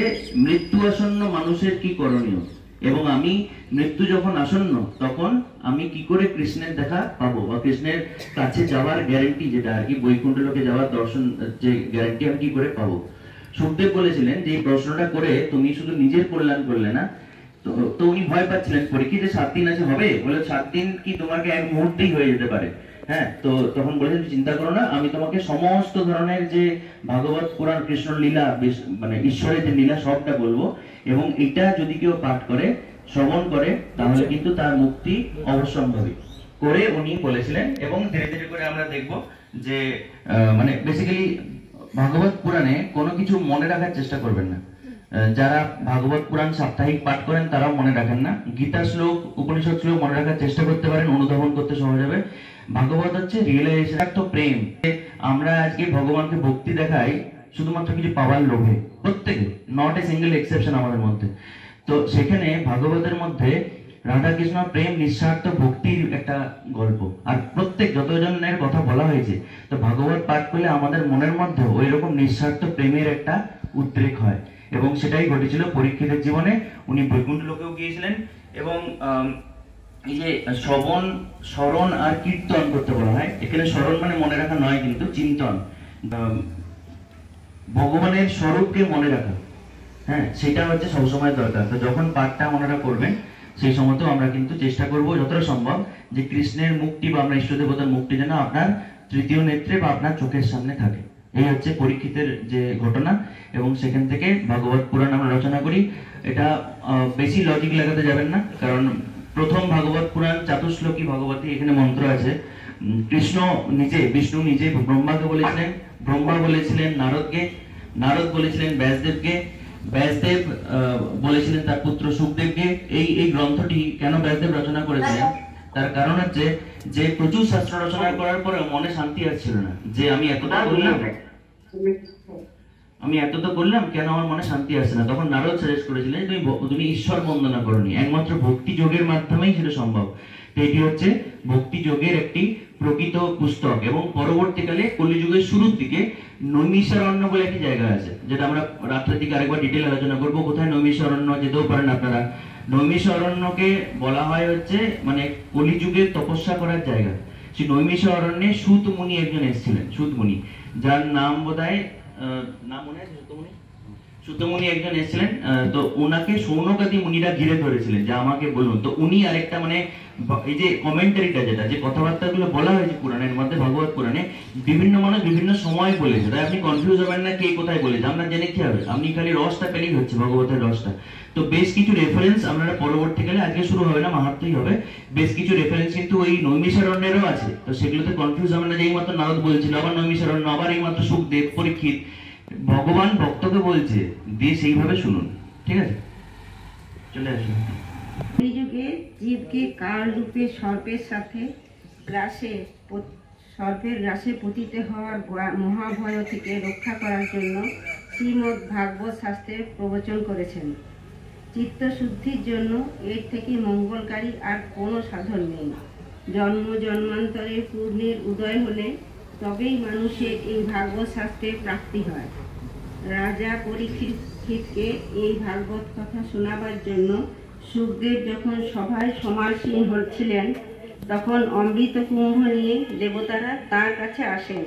মৃত্যু আসন্ন মানুষের কি করণীয়, এবং আমি মৃত্যু যখন আসন্ন তখন আমি কি করে কৃষ্ণের দেখা পাবো, বা কৃষ্ণের কাছে যাওয়ার গ্যারেন্টি যেটা আর কি, বৈকুণ্ঠ লোকে যাওয়ার দর্শন যে গ্যারেন্টি আমি কি করে পাবো। সুখদেব বলেছিলেন যে এই প্রশ্নটা করে তুমি শুধু নিজের কল্যাণ করলে না, তো উনি ভয় পাচ্ছিলেন পরীক্ষিত যে 7 দিন আছে হবে, বলে 7 দিন কি তোমাকে এক মুহূর্তেই হয়ে যেতে পারে, হ্যাঁ। তো তখন বলেছেন চিন্তা করো না, আমি তোমাকে সমস্ত ধরনের যে ভাগবত পুরাণ কৃষ্ণ লীলা মানে ঈশ্বরের যে লীলা সবটা বলবো, এবং এটা যদি কেউ পাঠ করে শ্রবণ করে তাহলে কিন্তু তার মুক্তি অবশ্যম্ভাবী করে উনি বলেছিলেন। এবং ধীরে ধীরে করে আমরা দেখব যে মানে বেসিক্যালি ভাগবত পুরাণে কোনো কিছু মনে রাখার চেষ্টা করবেন না। যারা ভাগবত পুরাণ সাপ্তাহিক পাঠ করেন তারাও মনে রাখেন না, গীতা শ্লোক উপনিষদ শ্লোক মনে রাখার চেষ্টা করতে পারেন, অনুধাবন করতে সহজ হবে। ভাগবত হচ্ছে রিয়েলাইজেশন, তো প্রেম। আমরা আজকে ভগবানকে ভক্তি দেখাই শুধুমাত্র কিছু পাওয়ার লোভে, প্রত্যেকে, নট এ সিঙ্গেল এক্সেপশন আমাদের মধ্যে। তো সেখানে ভাগবতের মধ্যে রাধাকৃষ্ণ প্রেম নিঃস্বার্থ ভক্তির একটা গল্প, আর প্রত্যেক যতজনের কথা বলা হয়েছে, তো ভাগবত পাঠ করলে আমাদের মনের মধ্যে ওই রকম নিঃস্বার্থ প্রেমের একটা উদ্রেক হয়। এবং সেটাই ঘটেছিল পরীক্ষিতের জীবনে। উনি বৈকুণ্ঠ লোকেও গিয়েছিলেন, এবং এই যে শ্রবণ, স্মরণ আর কীর্তন করতে বলা হয়। এখানে স্মরণ মানে মনে রাখা নয়, কিন্তু চিন্তন, ভগবানের স্বরূপকে মনে রাখা, হ্যাঁ, সেটা হচ্ছে সবসময় দরকার। তো যখন পাঠটা মনে করবেন সেই সময়তেও আমরা কিন্তু চেষ্টা করবো যতটা সম্ভব যে কৃষ্ণের মুক্তি বা আমরা ইষ্ট দেবতার মুক্তি যেন আপনার তৃতীয় নেত্রে বা আপনার চোখের সামনে থাকে। এই হচ্ছে পরীক্ষিতের যে ঘটনা, এবং সেখান থেকে ভাগবত পুরাণ আমরা রচনা করি। এটা বেশি লজিক লাগাতে যাবেন না, কারণ প্রথম ভাগবত পুরাণ চাতুশ্লোকী ভগবতী, এখানে মন্ত্র আছে। কৃষ্ণ নিজে, বিষ্ণু নিজে ব্রহ্মাকে বলেছিলেন, ব্রহ্মা বলেছিলেন নারদকে, নারদ বলেছিলেন ব্যাসদেবকে, ব্যাসদেব বলেছিলেন তার পুত্র সুখদেবকে। এই গ্রন্থটি কেন ব্যাসদেব রচনা করেছিলেন, তার কারণ হচ্ছে যে প্রচুর শাস্ত্র রচনা করার পরে মনে শান্তি আসছিল না, যে আমি এতটা করলাম কেন আমার মনে শান্তি আসছে না। তখন নারদ সাজেস্ট করেছিলেন তুমি ঈশ্বর বন্দনা করনি, একমাত্র ভক্তি যোগের মাধ্যমেই সেটা সম্ভব। তো এটি হচ্ছে ভক্তি যোগের একটি প্রকৃত পুস্তক। এবং পরবর্তীকালে কলিযুগের শুরুর দিকে নৈমিষারণ্য বলে একটি জায়গা আছে, যেটা আমরা রাত্রের দিকে আরেকবার ডিটেল আলোচনা করবো। কোথায় নৈমিষারণ্য, যেতেও পারেন আপনারা। নৈমিষারণ্যকে বলা হয় হচ্ছে মানে কলিযুগের তপস্যা করার জায়গা। সেই নৈমিষারণ্যে সুত মুনি একজন এসেছিলেন, সুত মুনি, যার নাম বোধহয় নাম মনে আছে, সুতমুনি একজন এসেছিলেন। তো ওনাকে সৌনকাদি মুনিরা ঘিরে ধরেছিলেন যে আমাকে বলুন। তো উনি আরেকটা মানে এই যে কমেন্টারিটা, যেটা যে কথাবার্তাগুলো বলা হয়েছে পুরাণের মধ্যে, ভাগবত পুরাণে বিভিন্ন মানুষ বিভিন্ন সময় বলেছে, তাই আপনি কনফিউজ হবেন না কে কোথায় বলেছে, আমরা জেনে কি হবে, আপনি খালি রসটা পেলেই হচ্ছে, ভগবতের রসটা। তো বেশ কিছু রেফারেন্স আপনারা পরবর্তীকালে, আজকে শুরু হবে না, মাহাত্ম্যই হবে, বেশ কিছু রেফারেন্স কিন্তু ওই নৈমিষারণ্যেরও আছে। তো সেগুলোতে কনফিউজ হবেন না যে এইমাত্র নারদ বলছিল, আবার নৈমিষারণ্য, আবার এইমাত্র সুখদেব, পরীক্ষিত। ভগবান ভক্তকে বলছে দিয়ে সেইভাবে শুনুন, ঠিক আছে? চলে আসুন। কলিযুগে জীবকে কাল রূপে সর্পের সাথে সর্পের গ্রাসে পতিত হওয়ার মহাভয় থেকে রক্ষা করার জন্য শ্রীমদ্ ভাগবত শাস্ত্রের প্রবচন করেছেন। চিত্তশুদ্ধির জন্য এর থেকে মঙ্গলকারী আর কোনো সাধন নেই। জন্ম জন্মান্তরের পূর্ণের উদয় হলে তবেই মানুষের এই ভাগবত শাস্ত্রের প্রাপ্তি হয়। রাজা পরীক্ষিতকে এই ভাগবত কথা শোনাবার জন্য সুখদেব যখন সভায় সমাসীন হচ্ছিলেন, তখন অমৃত কুম্ভ নিয়ে দেবতারা তার কাছে আসেন।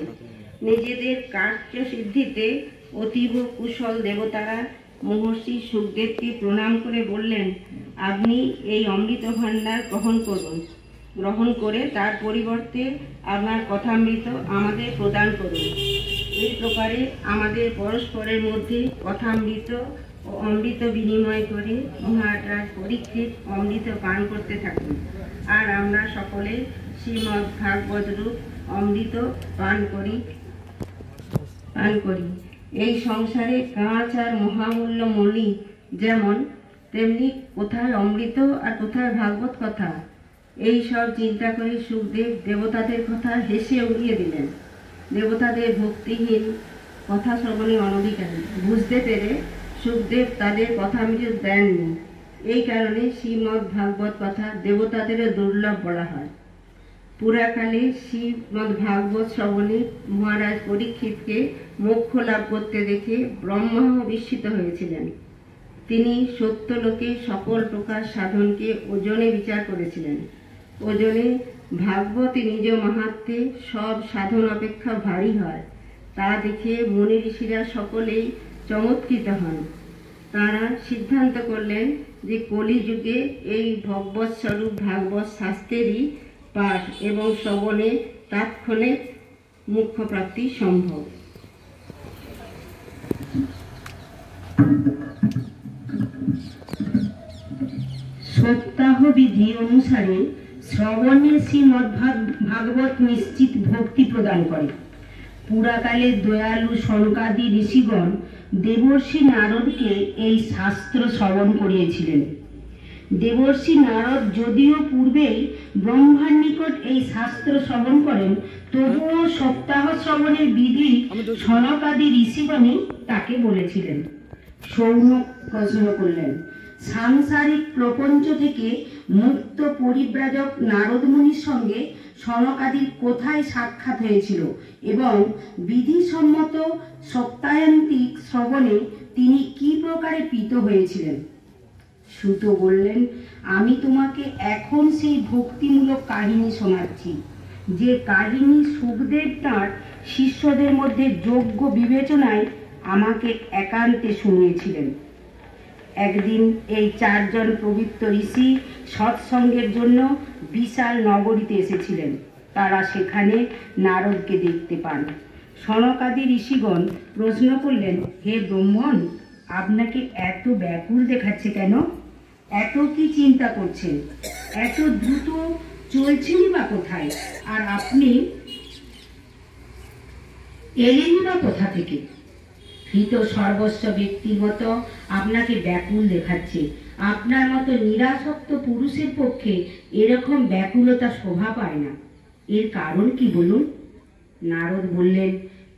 নিজেদের কার্য সিদ্ধিতে অতীব কুশল দেবতারা মহর্ষি সুখদেবকে প্রণাম করে বললেন, আপনি এই অমৃত ভাণ্ডার গ্রহণ করে তার পরিবর্তে আপনার কথামৃত আমাদের প্রদান করুন। এই প্রকারে আমাদের পরস্পরের মধ্যে কথামৃত ও অমৃত বিনিময় করে মহারাজ পরীক্ষিত অমৃত পান করতে থাকুন, আর আমরা সকলে শ্রীমদ্ ভাগবত রূপ অমৃত পান করি। এই সংসারে কাঁচ আর মহামূল্য মণি যেমন, তেমনি কোথায় অমৃত আর কোথায় ভাগবত কথা। এই সব চিন্তা করে সুখদেব দেবতাদের কথা হেসে উড়িয়ে দিলেন। দেবতাদের ভক্তিহীন কথা শ্রবণে অনধিকারী বুঝতে পেরে সুখদেব তাদের কথামৃত দেননি। এই কারণে শ্রীমদ্ ভাগবত কথা দেবতাদেরও দুর্লভ বলা হয়। পুরাকালে শ্রীমদ্ ভাগবত শ্রবণে মহারাজ পরীক্ষিতকে মোক্ষ লাভ করতে দেখে ব্রহ্মাও বিস্মিত হয়েছিলেন। তিনি সত্যলোকে সকল প্রকার সাধনকে ওজনে বিচার করেছিলেন। ওজনে ভাগবতী নিজ মাহাত্ম্যে সব সাধন অপেক্ষা ভারী হয়, তা দেখে মুনি ঋষিরা সকলেই চমৎকৃত হন। তারা সিদ্ধান্ত করলেন যে কলিযুগে এই ভগবৎ স্বরূপ ভাগবত শাস্ত্রেরই পাঠ এবং শ্রবণে তাৎক্ষণিক মোক্ষ প্রাপ্তি সম্ভব। সপ্তাহ বিধি অনুসারে শ্রবণে শ্রীমদ্ ভাগবত নিশ্চিত ভক্তি প্রদান করে। পুরাকালে দয়ালু সনকাদি ঋষিগণ দেবর্ষি নারদকে এই শাস্ত্র শ্রবণ করিয়েছিলেন। দেবর্ষি নারদ যদিও পূর্বেই ব্রহ্মার নিকট এই শাস্ত্র শ্রবণ করেন, তবুও সপ্তাহ শ্রবণের বিধি সনকাদি ঋষিগণই তাকে বলেছিলেন। সৌনক প্রশ্ন করলেন, সাংসারিক প্রপঞ্চ থেকে মুক্ত পরিব্রাজক নারদ মুনির সঙ্গে সনকাদির কোথায় সাক্ষাৎ হয়েছিল এবং বিধিসম্মত সপ্তাহান্তিক শ্রবণে তিনি কি প্রকারে পীত হয়েছিলেন? সুত বললেন, আমি তোমাকে এখন সেই ভক্তিমূলক কাহিনী শোনাচ্ছি, যে কাহিনী সুখদেব তাঁর শিষ্যদের মধ্যে যোগ্য বিবেচনায় আমাকে একান্তে শুনিয়েছিলেন। একদিন এই চারজন পবিত্র ঋষি সৎসঙ্গের জন্য বিশাল নগরীতে এসেছিলেন। তারা সেখানে নারদকে দেখতে পান। সনকাদি ঋষিগণ প্রশ্ন করলেন, হে ব্রহ্মণ, আপনাকে এত ব্যাকুল দেখাচ্ছে কেন? এত কি চিন্তা করছেন? এত দ্রুত চলছেনই বা কোথায়? আর আপনি এলেনই বা কোথা থেকে? ভীত সর্বস্ব ব্যক্তির মতো আপনাকে ব্যাকুল দেখাচ্ছে। আপনার মতো নিরাসক্ত পুরুষের পক্ষে এরকম ব্যাকুলতা শোভা পায় না। এর কারণ কি বলুন? নারদ বললেন,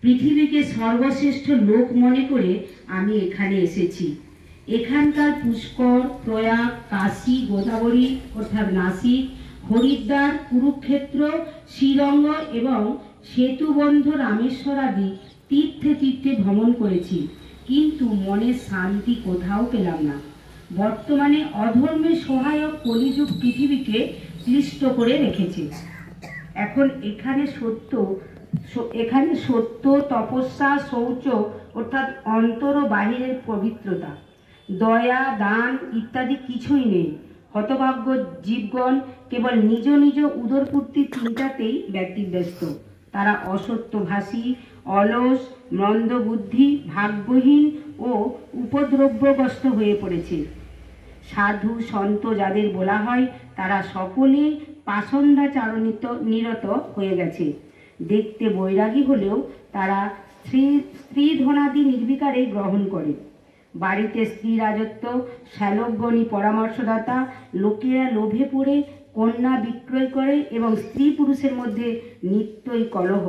পৃথিবীকে সর্বশ্রেষ্ঠ লোক মনে করে আমি এখানে এসেছি। এখানকার পুষ্কর, প্রয়াগ, কাশী, গোদাবরী অর্থাৎ নাসিক, হরিদ্বার, কুরুক্ষেত্র, শ্রীরঙ্গ এবং সেতুবন্ধ রামেশ্বর আদি তীর্থে তীর্থে ভ্রমণ করেছি, কিন্তু মনের শান্তি কোথাও পেলাম না। বর্তমানে অধর্মের সহায়ক কলিযুগ পৃথিবীকে ক্লিষ্ট করে রেখেছে। এখন এখানে সত্য, তপস্যা, শৌচ অর্থাৎ অন্তর ও বাহিরের পবিত্রতা, দয়া, দান ইত্যাদি কিছুই নেই। হতভাগ্য জীবগণ কেবল নিজ নিজ উদরপূর্তির চিন্তাতেই ব্যতিব্যস্ত। তারা অসত্যভাষী, অলস, মন্দবুদ্ধি, ভাগ্যহীন ও উপদ্রব্যগ্রস্ত হয়ে পড়েছে। সাধু সন্ত যাদের বলা হয়, তারা সকলেই পাষণ্ডাচারণিত নিরত হয়ে গেছে। দেখতে বৈরাগী হলেও তারা স্ত্রী ধনাদি নির্বিকারে গ্রহণ করে। বাড়িতে স্ত্রী রাজত্ব, শ্যালকগণী পরামর্শদাতা, লোকেরা লোভে পড়ে কন্যা বিক্রয় করে এবং স্ত্রী পুরুষের মধ্যে নিত্যই কলহ।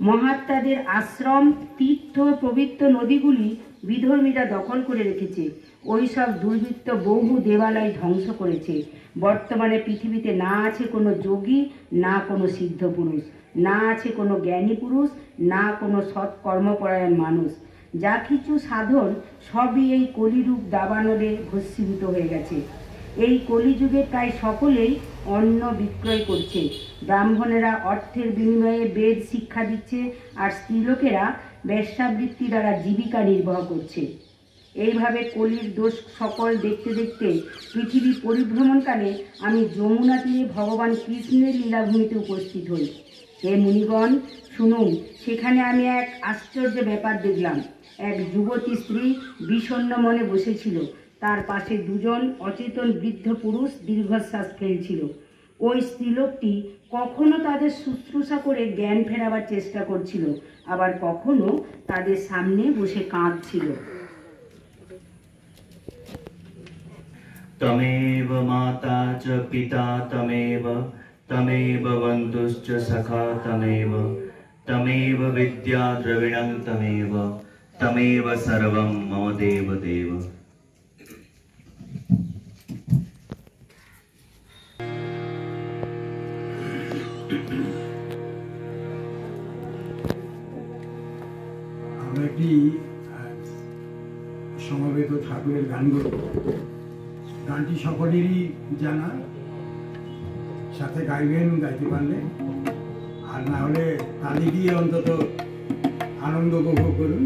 মহাত্মাদের আশ্রম, তীর্থ, পবিত্র নদীগুলি বিধর্মীরা দখল করে রেখেছে। ওইসব দুর্বৃত্ত বহু দেবালয় ধ্বংস করেছে। বর্তমানে পৃথিবীতে না আছে কোনো যোগী, না কোনো সিদ্ধ পুরুষ, না আছে কোনো জ্ঞানী পুরুষ, না কোনো সৎ কর্মপরায়ণ মানুষ। যা কিছু সাধন সবই এই কলিরূপ দাবানলে ভস্মীভূত হয়ে গেছে। এই কলিযুগে প্রায় সকলেই অন্ন বিক্রয় করছে। ব্রাহ্মণেরা অর্থের বিনিময়ে বেদ শিক্ষা দিচ্ছে, আর স্ত্রীলোকেরা বেশ্যাবৃত্তি দ্বারা জীবিকা নির্বাহ করছে। এইভাবে কলির দোষ সকল দেখতে দেখতে পৃথিবী পরিভ্রমণকালে আমি যমুনা তীরে ভগবান কৃষ্ণের লীলাভূমিতে উপস্থিত হই। হে মুনিগণ, শুনুন, সেখানে আমি এক আশ্চর্য ব্যাপার দেখলাম। এক যুবতী স্ত্রী বিষণ্ণ মনে বসেছিল। তার পাশে দুজন অচেতন বৃদ্ধ পুরুষ দীর্ঘশ্বাস ফেলছিল। ওই স্ত্রীলোকটি কখনো তাদের শুশ্রূষা করে জ্ঞান ফেরাবার চেষ্টা করছিল, আবার কখনো তাদের সামনে বসে কাঁদছিল। तमेव माता च पिता तमेव, तमेव बन्धुश्च सखा तमेव, तमेव विद्या द्रविणं तमेव, तमेव सर्वं मम देव देव। আমরা একটি সমবেত ঠাকুরের গান গাইব। গানটি সকলেরই জানা, সাথে গাইবেন গাইতে পারলে, আর না হলে তালি দিয়ে অন্তত আনন্দ উপভোগ করুন।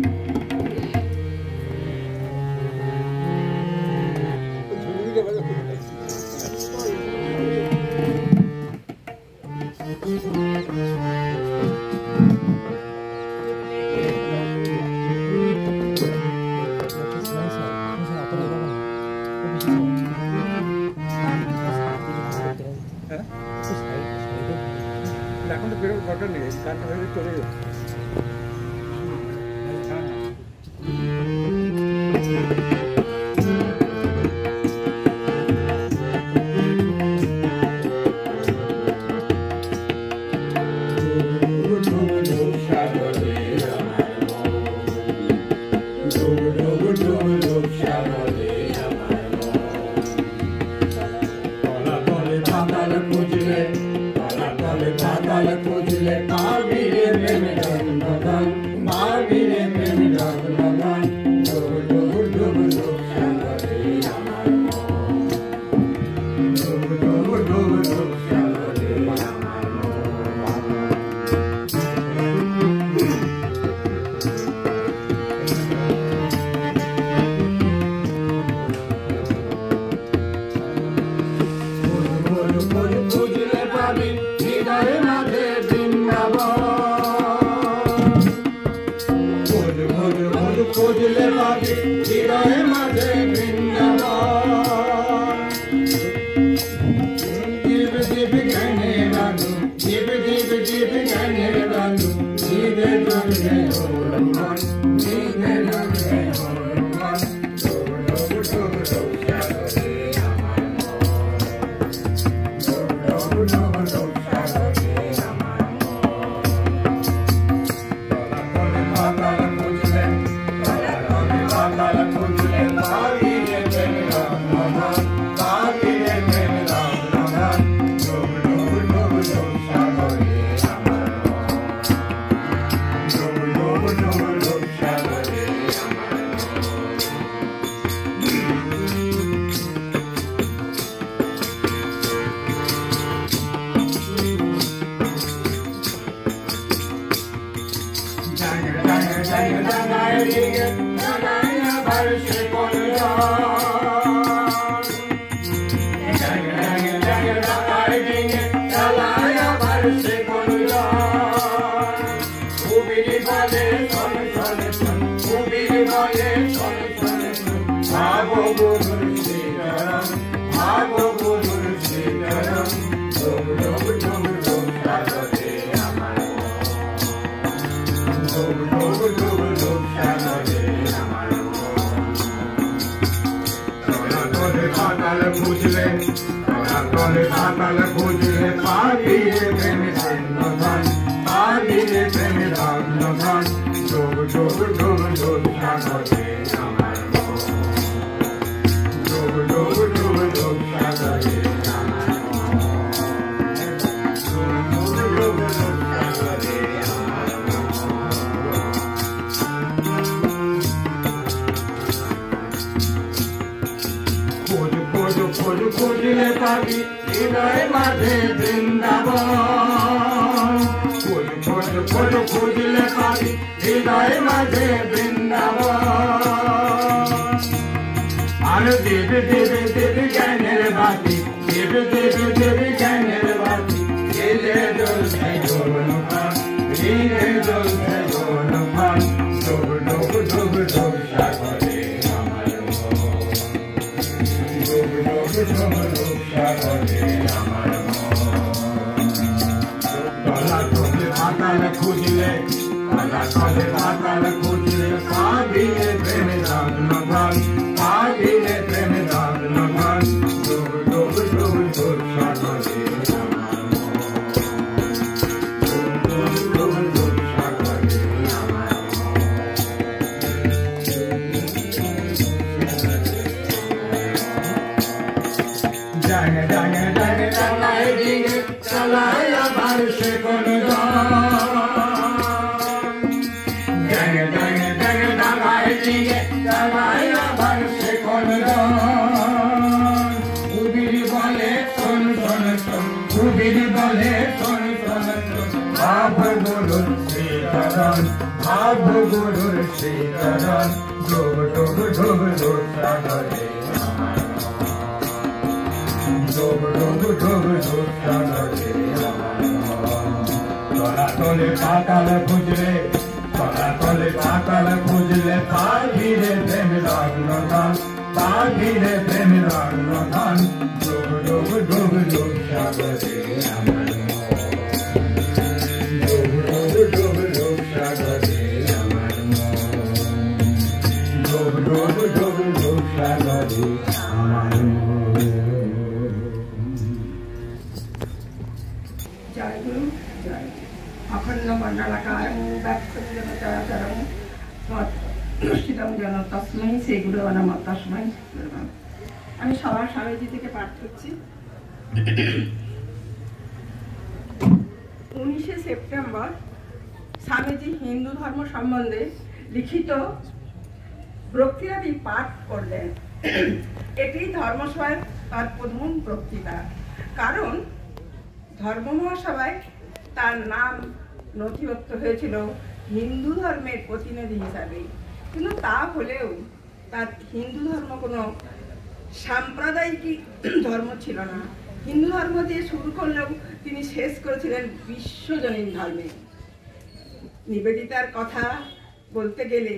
এখন তো বেরোর দরকার নেই, গানটা ভেবে চলে যাবে। আমি সবার স্বামীজি থেকে পাঠ করছি। 19শে সেপ্টেম্বর স্বামীজি হিন্দু ধর্ম সম্বন্ধে লিখিত বক্তৃতাটি পাঠ করলেন। এটি ধর্মসভায় তার প্রথম বক্তৃতা, কারণ ধর্ম মহাসভায় তার নাম নথিভুক্ত হয়েছিল হিন্দু ধর্মের প্রতিনিধি হিসাবে। কিন্তু তা হলেও তার হিন্দু ধর্ম কোনো সাম্প্রদায়িক ধর্ম ছিল না। হিন্দু ধর্ম দিয়ে শুরু করলেও তিনি শেষ করেছিলেন বিশ্বজনীন ধর্মে। নিবেদিতার কথা বলতে গেলে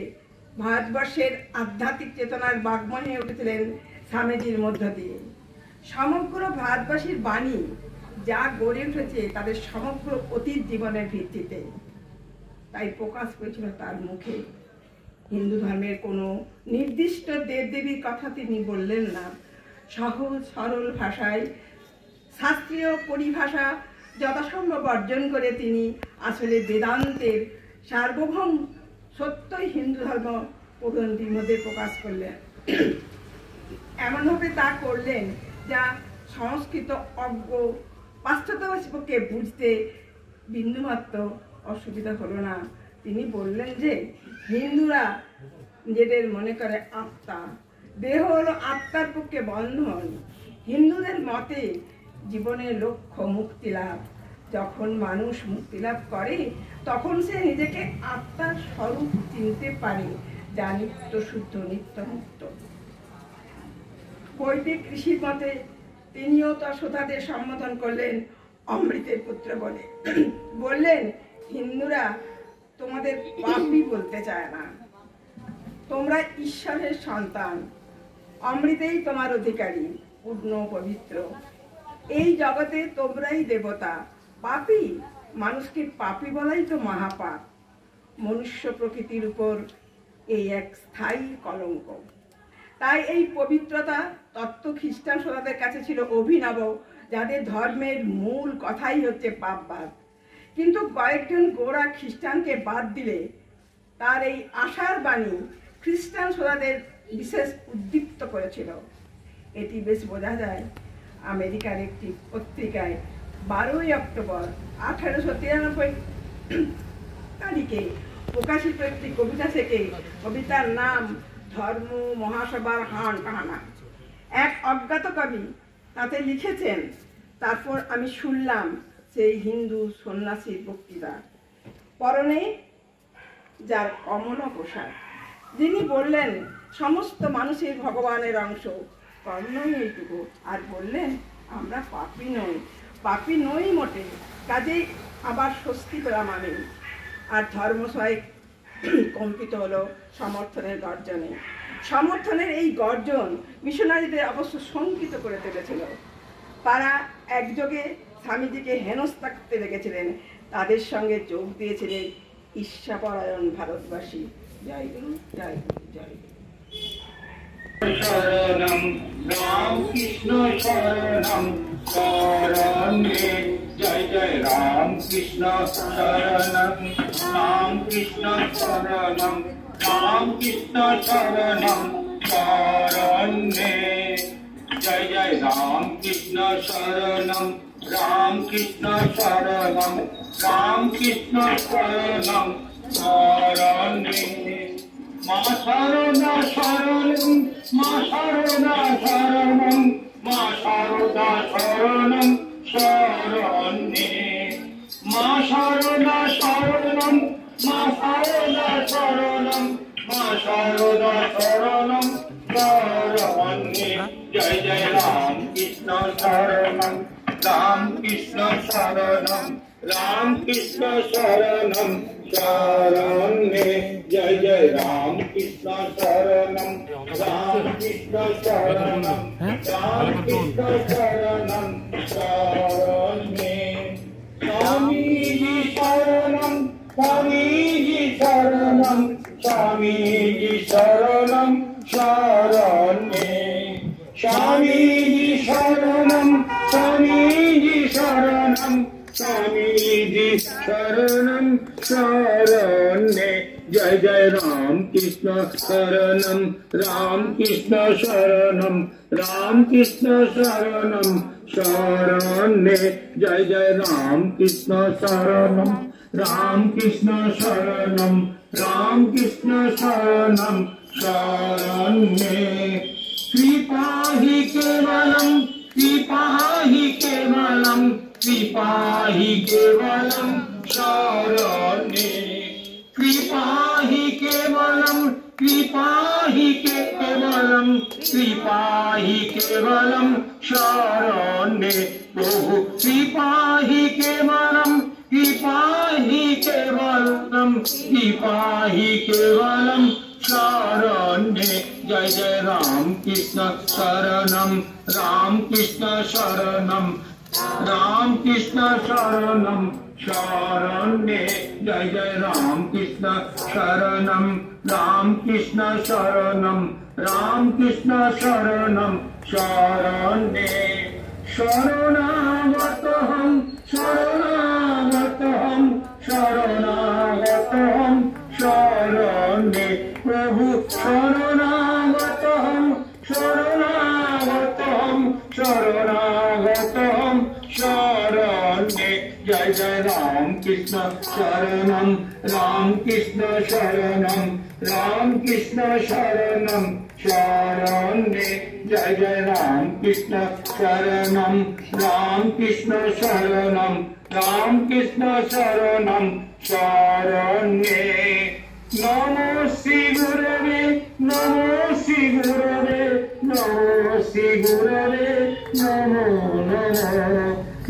ভারতবর্ষের আধ্যাত্মিক চেতনার বাগ্ময় হয়ে উঠেছিলেন স্বামীজির মধ্য দিয়ে। সমগ্র ভারতবাসীর বাণী যা গড়ে উঠেছে তাদের সমগ্র অতীত জীবনের ভিত্তিতে। তাই প্রকাশ পেয়েছিল তার মুখে। হিন্দু ধর্মের কোনো নির্দিষ্ট দেবদেবীর কথা তিনি বললেন না। সহজ সরল ভাষায় শাস্ত্রীয় পরিভাষা যথাসম্ভব অর্জন করে তিনি আসলে বেদান্তের সার্বভৌম সত্যই হিন্দু ধর্ম গ্রন্থির মধ্যে প্রকাশ করলেন। এমনভাবে তা করলেন যা সংস্কৃত অজ্ঞ পাশ্চাত্যবাসীকে বুঝতে বিন্দুমাত্র অসুবিধা হলো না। তিনি বললেন যে হিন্দুরা নিজেদের মনে করে আত্মা, দেহ হলো আত্মার পক্ষে বন্ধন। হিন্দুদের মতে জীবনের লক্ষ্য মুক্তি লাভ। যখন মানুষ মুক্তি লাভ করে তখন সে নিজেকে আত্মার স্বরূপ চিনতে পারে, যা নিত্য শুদ্ধ নিত্য মুক্ত। বৈদিক ঋষির মতে তিনিও তার শ্রোতাদের সম্বোধন করলেন অমৃতের পুত্র বলে। বললেন, হিন্দুরা তোমাদের পাপী বলতে চায় না, তোমরা ঈশ্বরের সন্তান, অমৃতেই তোমার অধিকারী, পূর্ণ পবিত্র। এই জগতে তোমরাই দেবতা, পাপী মানুষকে পাপী বলাই তো মহাপাপ। মনুষ্য প্রকৃতির উপর এই এক স্থায়ী কলঙ্ক। তাই এই পবিত্রতা তত্ত্ব খ্রিস্টান শ্রোতাদের কাছে ছিল অভিনব, যাদের ধর্মের মূল কথাই হচ্ছে পাপবাদ। কিন্তু কয়েকজন গোঁড়া খ্রিস্টানকে বাদ দিলে তার এই আশার বাণী খ্রিস্টান শ্রোতাদের বিশেষ উদ্দীপ্ত করেছিল। এটি বেশ বোঝা যায় আমেরিকার একটি পত্রিকায় 12ই অক্টোবর 1893 তারিখে প্রকাশিত একটি কবিতা থেকে। কবিতার নাম ধর্ম মহাসভার হান কাহানা। এক অজ্ঞাত কবি তাতে লিখেছেন, তারপর আমি শুনলাম সেই হিন্দু সন্ন্যাসীর বক্তৃতা। পরনে যার অমন পোশাক, যিনি বললেন সমস্ত মানুষের ভগবানের অংশ, কর্ণই এইটুকু। আর বললেন, আমরা পাপী নই, পাপী নই মোটে, কাজেই আবার স্বস্তি পেলাম আমি। আর ধর্মসহায় কম্পিত হলো সমর্থনের গর্জনে। সমর্থনের এই গর্জন মিশনারিদের অবশ্য শঙ্কিত করে তুলেছিল। তারা একযোগে স্বামীজিকে হেনস্থা করতে লেগেছিলেন। তাদের সঙ্গে যোগ দিয়েছিলেন ঈর্ষাপরায়ণ ভারতবাসী। জয় গুরু, জয় গুরু, জয় গুরু। শরণম রাম কৃষ্ণ শরণম শরণে, জয় জয় রাম কৃষ্ণ শরণম রাম কৃষ্ণ শরণম রাম কৃষ্ণ শরণম শরণে, জয় জয় রাম কৃষ্ণ শরণম রাম কৃষ্ণ শরণম রাম কৃষ্ণ শরণম শরণে। মা শারদা শরণম মা শারদা শরণম মা শারদা শরণম শরণে, মা শারদা শরণম মা শারদা শরণম মা শারদা শরণম শরণে, জয় জয় রাম কৃষ্ণ শরণম রাম কৃষ্ণ শরণম রাম কৃষ্ণ শরণম শরণে, জয় জয় রাম কৃষ্ণ শরণম রাম কৃষ্ণ শরণম রাম কৃষ্ণ শরণম শরণে। স্বামীজি শরণম স্বামীজি শরণম স্বামীজি শরণম শরণে, স্বামীজি শরণম স্বামীজি শরণম স্বামীজি শরণম শরণে, জয় জয় রাম কৃষ্ণ শরণম রাম কৃষ্ণ শরণম রাম কৃষ্ণ শরণম শরণে, জয় জয় রাম কৃষ্ণ শরণম রাম কৃষ্ণ শরণম রাম কৃষ্ণ শরণম শরণে। কৃপা হি কেবলম কৃপা হি কেবলম কৃপা হি কেবলম শরণে, কৃপা হি কেবলম কৃপা হি কেবলম কৃপা হি কেবলম শরণে, প্রভু কৃপা হি কেবলম কৃপা হি কেবলম কৃপা হি কেবলম শরণে, জয় জয় রাম কৃষ্ণ শরণম রাম কৃষ্ণ শরণম राम कृष्ण शरणम शरण्ये जय जय राम कृष्ण शरणम राम कृष्ण शरणम शरण्ये शरणागतहं शरण्ये प्रभु शरणागतहं शरण्ये जय जय राम कृष्ण शरणम शरण्ये जय जय राम कृष्ण शरणम शरण्ये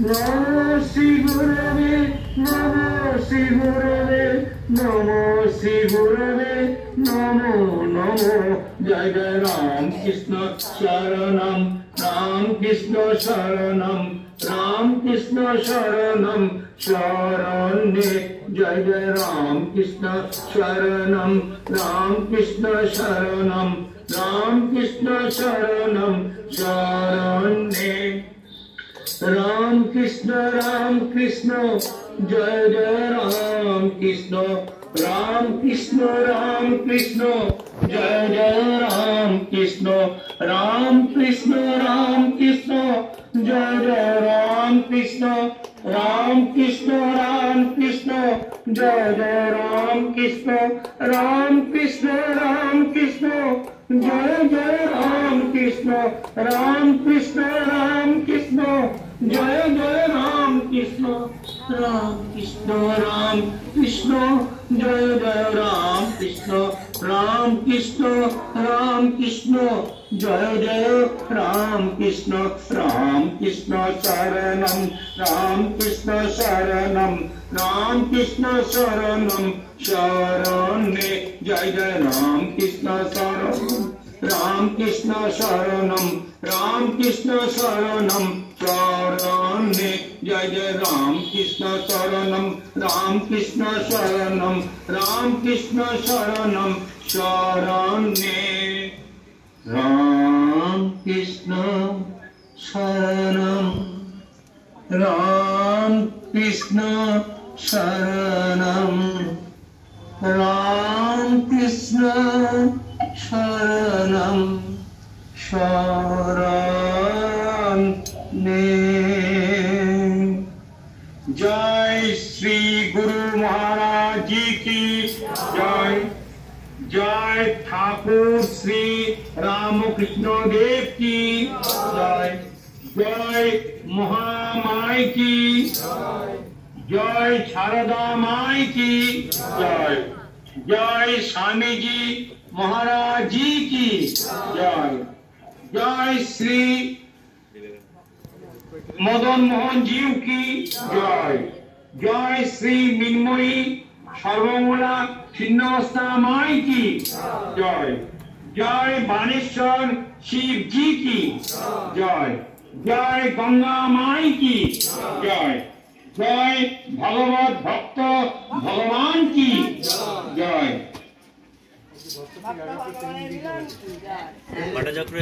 नमो श्री गुरवे नमो श्री गुरवे नमो श्री गुरवे नमो जय जय राम कृष्ण शरणम शरण्ये जय जय राम कृष्ण शरणम शरण्ये राम कृष्ण जय जय राम कृष्ण जय जय राम कृष्ण जय जय राम कृष्ण जय जय राम कृष्ण जय जय राम कृष्ण जय जय राम कृष्ण जय जय राम कृष्ण जय जय राम कृष्ण शरणम शरण्ये जय जय राम कृष्ण शरणम शरण्ये जय जय राम कृष्ण शरणम शरण्ये राम कृष्ण शरणम शरण्ये जय श्री गुरु महाराज जी की जय जय ठाकुर श्री रामकृष्ण देव की जय जय महामाई की जय शारदा माई की जय जय स्वामी जी महाराज जी की जय जय श्री मदन मोहन जी की जय जय श्री मिन्मयी सर्वमूला छिन्नवस्था माई की जय जय बानेश्वर शिव जी की जय जय गंगा माई की जय जय भगवत भक्त भगवान की जय बड़ा चक्र